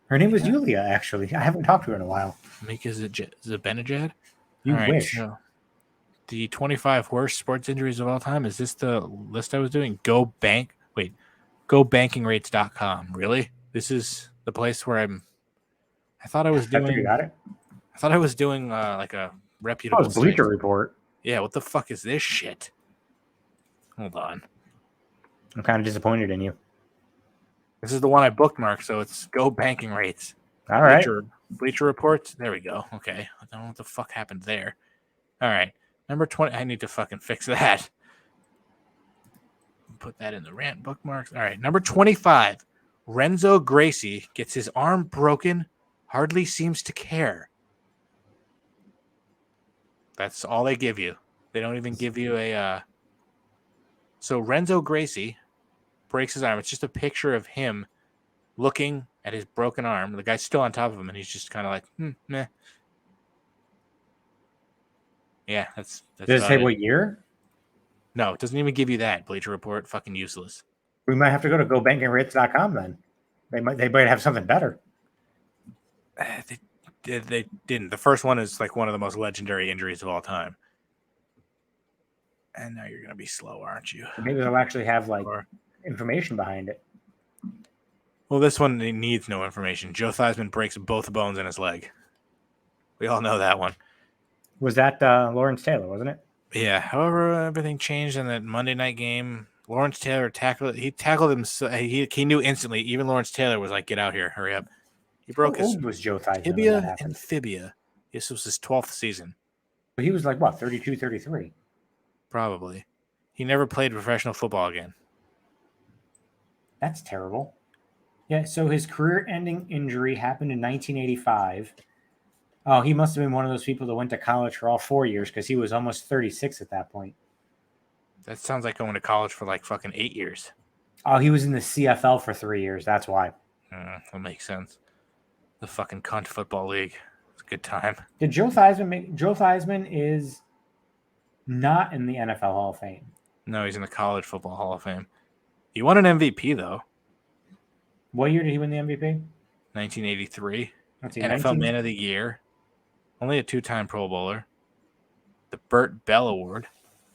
Her name was Yulia, actually. I haven't talked to her in a while. Mika Zibanejad? You right, wish. So the 25 worst sports injuries of all time. Is this the list I was doing? GoBankingrates.com. Really? This is the place where I thought I was doing. You got it? I thought I was doing like a reputable. Oh, it's Bleacher Report. Yeah, what the fuck is this shit? Hold on. I'm kind of disappointed in you. This is the one I bookmarked, so it's Go Banking Rates. All right. Bleacher Reports. There we go. Okay. I don't know what the fuck happened there. All right. Number 20. I need to fucking fix that. Put that in the rant bookmarks. All right. Number 25. Renzo Gracie gets his arm broken. Hardly seems to care. That's all they give you. They don't even give you a. So Renzo Gracie breaks his arm. It's just a picture of him looking at his broken arm. The guy's still on top of him, and he's just kind of like, meh. Yeah, that's Does it say what year? No, it doesn't even give you that. Bleacher Report, fucking useless. We might have to go to GoBankingRates.com then. They might have something better. They didn't. The first one is like one of the most legendary injuries of all time. And now you're going to be slow, aren't you? Maybe they'll actually have like information behind it. Well, this one needs no information. Joe Theismann breaks both bones in his leg. We all know that one. Was that Lawrence Taylor, wasn't it? Yeah. However, everything changed in that Monday night game. Lawrence Taylor tackled him. He knew instantly. Even Lawrence Taylor was like, "Get out here, hurry up!" He broke How his old was Joe Theismann when that tibia and happened? fibia. This was his 12th season, But he was like, what, 32, 33? probably. He never played professional football again. That's terrible. Yeah, so his career-ending injury happened in 1985. Oh, he must have been one of those people that went to college for all 4 years because he was almost 36 at that point. That sounds like going to college for like fucking 8 years. Oh, he was in the CFL for 3 years. That's why. That makes sense. The fucking cunt football league. It's a good time. Did Joe Theismann make? Joe Theismann is not in the NFL Hall of Fame. No, he's in the College Football Hall of Fame. He won an MVP, though. What year did he win the MVP? 1983. Let's see, NFL Man of the Year. Only a 2-time Pro Bowler. The Burt Bell Award.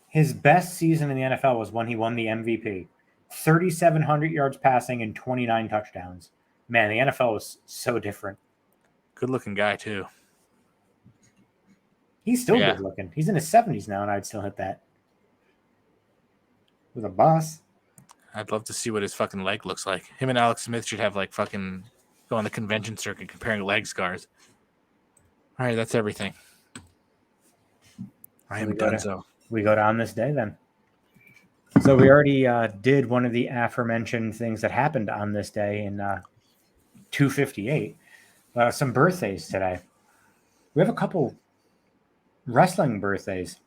His best season in the NFL was when he won the MVP. 3,700 yards passing and 29 touchdowns. Man, the NFL was so different. Good-looking guy, too. He's still good looking. He's in his 70s now, and I'd still hit that. With a bus. I'd love to see what his fucking leg looks like. Him and Alex Smith should have like fucking go on the convention circuit comparing leg scars. All right, that's everything. I am done so. We go down this day then. So we already did one of the aforementioned things that happened on this day in 258. Some birthdays today. We have a couple wrestling birthdays.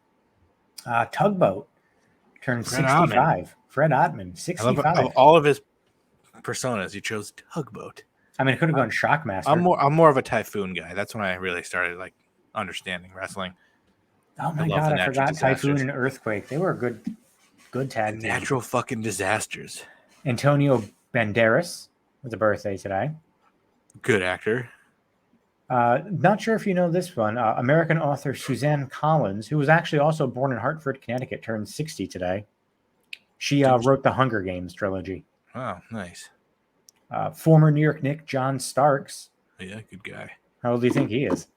Tugboat turned 65. Fred Ottman, 65. I love of all of his personas, he chose Tugboat. I mean, it could have gone Shockmaster. I'm more of a Typhoon guy. That's when I really started like understanding wrestling. Oh my god, I forgot Typhoon and Earthquake. They were good tag team. Natural fucking disasters. Antonio Banderas was a birthday today. Good actor. Not sure if you know this one. American author Suzanne Collins, who was actually also born in Hartford, Connecticut, turned 60 today. She wrote the Hunger Games trilogy. Oh, nice. Former New York Knick John Starks. Yeah, good guy. How old do you think he is?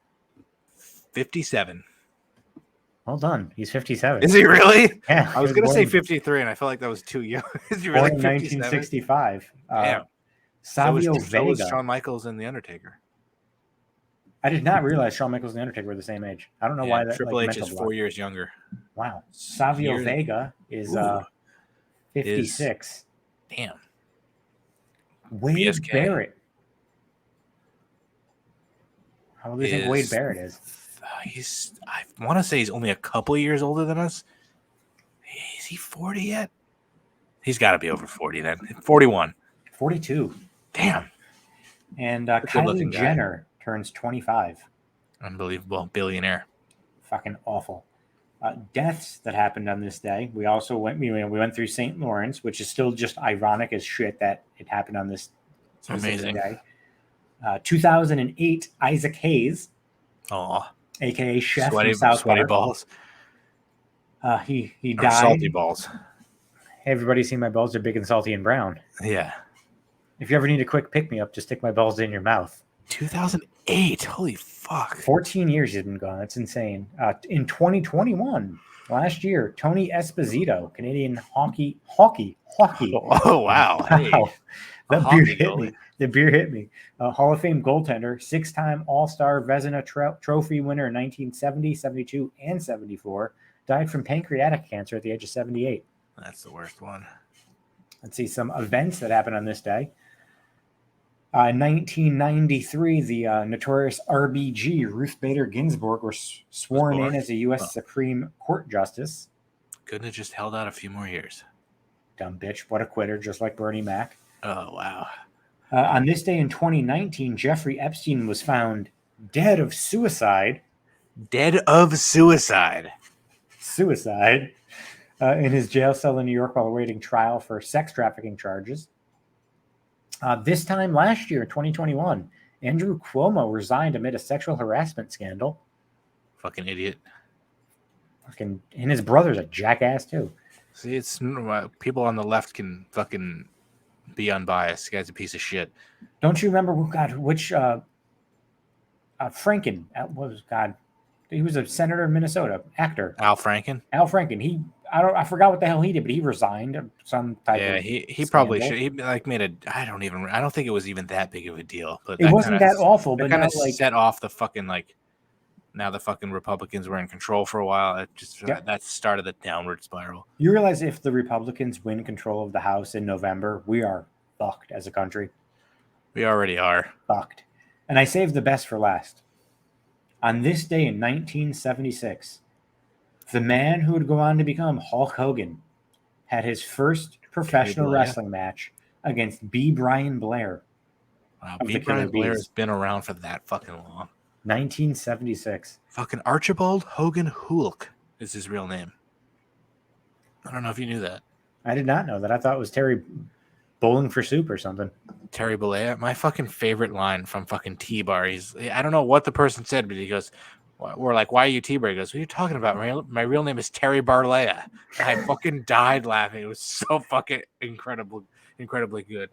57. Well done. He's 57. Is he really? Yeah. I was going to say 53, and I felt like that was too young. Is he really 1965. Yeah. Savio So Vega. was Shawn Michaels and The Undertaker. I did not realize Shawn Michaels and The Undertaker were the same age. I don't know why that. Triple H is 4 years younger. Wow. Savio Vega is 56. Damn. Wade BSK. Barrett. How old do you think Wade Barrett is? I want to say he's only a couple years older than us. Is he 40 yet? He's got to be over 40 then. 41. 42. Damn. And Kylie Jenner turns 25. Unbelievable. Billionaire. Fucking awful. Deaths that happened on this day. We also went through St. Lawrence, which is still just ironic as shit that it happened on this amazing day. 2008, Isaac Hayes. Oh, aka Chef from South sweaty Park. balls. He died. Salty balls. Hey, everybody seen my balls? They're big and salty and brown. Yeah. If you ever need a quick pick-me-up, just stick my balls in your mouth. 2008. Holy fuck. 14 years he's been gone. That's insane. In 2021, last year, Tony Esposito, Canadian hockey. Oh, wow. Hey. Wow. That beer hit me. The beer hit me. Hall of Fame goaltender, 6-time All-Star Vezina Trophy winner in 1970, 72, and 74. Died from pancreatic cancer at the age of 78. That's the worst one. Let's see some events that happened on this day. In 1993, the notorious RBG, Ruth Bader Ginsburg, was sworn in as a U.S. Supreme Court Justice. Couldn't have just held out a few more years. Dumb bitch. What a quitter, just like Bernie Mac. Oh, wow. On this day in 2019, Jeffrey Epstein was found dead of suicide. Dead of suicide. Suicide. In his jail cell in New York while awaiting trial for sex trafficking charges. This time last year, 2021, Andrew Cuomo resigned amid a sexual harassment scandal. Fucking idiot. And his brother's a jackass, too. See, it's people on the left can fucking be unbiased. The guy's a piece of shit. Don't you remember, which Franken, he was a senator in Minnesota, actor. Al Franken? Al Franken. He I forgot what the hell he did, but he resigned some type Yeah, of he probably scandal. should. He like made a. I don't think it was even that big of a deal, but It wasn't that awful, that but kind now of like set off the fucking like. Now the fucking Republicans were in control for a while. It just Yep. that started the downward spiral. You realize if the Republicans win control of the House in November, we are fucked as a country. We already are. Fucked. And I saved the best for last. On this day in 1976, the man who would go on to become Hulk Hogan had his first professional Blair. wrestling match against B. Brian Blair Wow, of B. the Killer Brian Blair Bees. has been around for that fucking long. 1976. Fucking Archibald Hogan Hulk is his real name. I don't know if you knew that. I did not know that. I thought it was Terry Bowling for Soup or something. Terry Bollea, my fucking favorite line from fucking T-Bar. I don't know what the person said, but he goes, we're like, why are you T-Bar? He goes, what are you talking about? My real name is Terry Barlea. I fucking died laughing. It was so fucking incredibly good.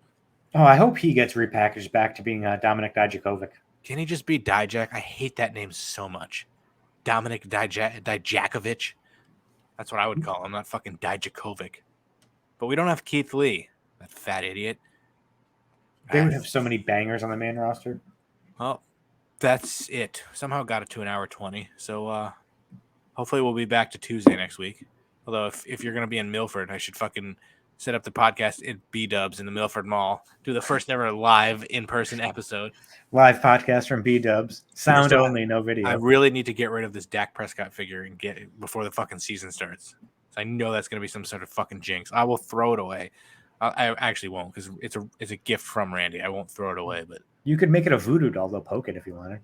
Oh, I hope he gets repackaged back to being Dominic Dijakovic. Can he just be Dijak? I hate that name so much. Dominic Dijakovic. That's what I would call him, not fucking Dijakovic. But we don't have Keith Lee, that fat idiot. They would have so many bangers on the main roster. Well, that's it. Somehow got it to an hour 20. So hopefully we'll be back to Tuesday next week. Although if you're going to be in Milford, I should fucking set up the podcast at B-Dubs in the Milford Mall. Do the first ever live in-person episode. Live podcast from B-Dubs. Sound only, no video. I really need to get rid of this Dak Prescott figure and get it before the fucking season starts. I know that's going to be some sort of fucking jinx. I will throw it away. I actually won't because it's a gift from Randy. I won't throw it away, but you could make it a voodoo doll. They'll poke it if you wanted.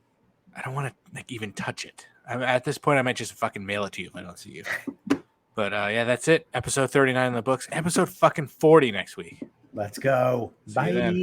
I don't want to like even touch it. At this point, I might just fucking mail it to you if I don't see you. But yeah, that's it. Episode 39 in the books. Episode fucking 40 next week. Let's go. See you then. Bye.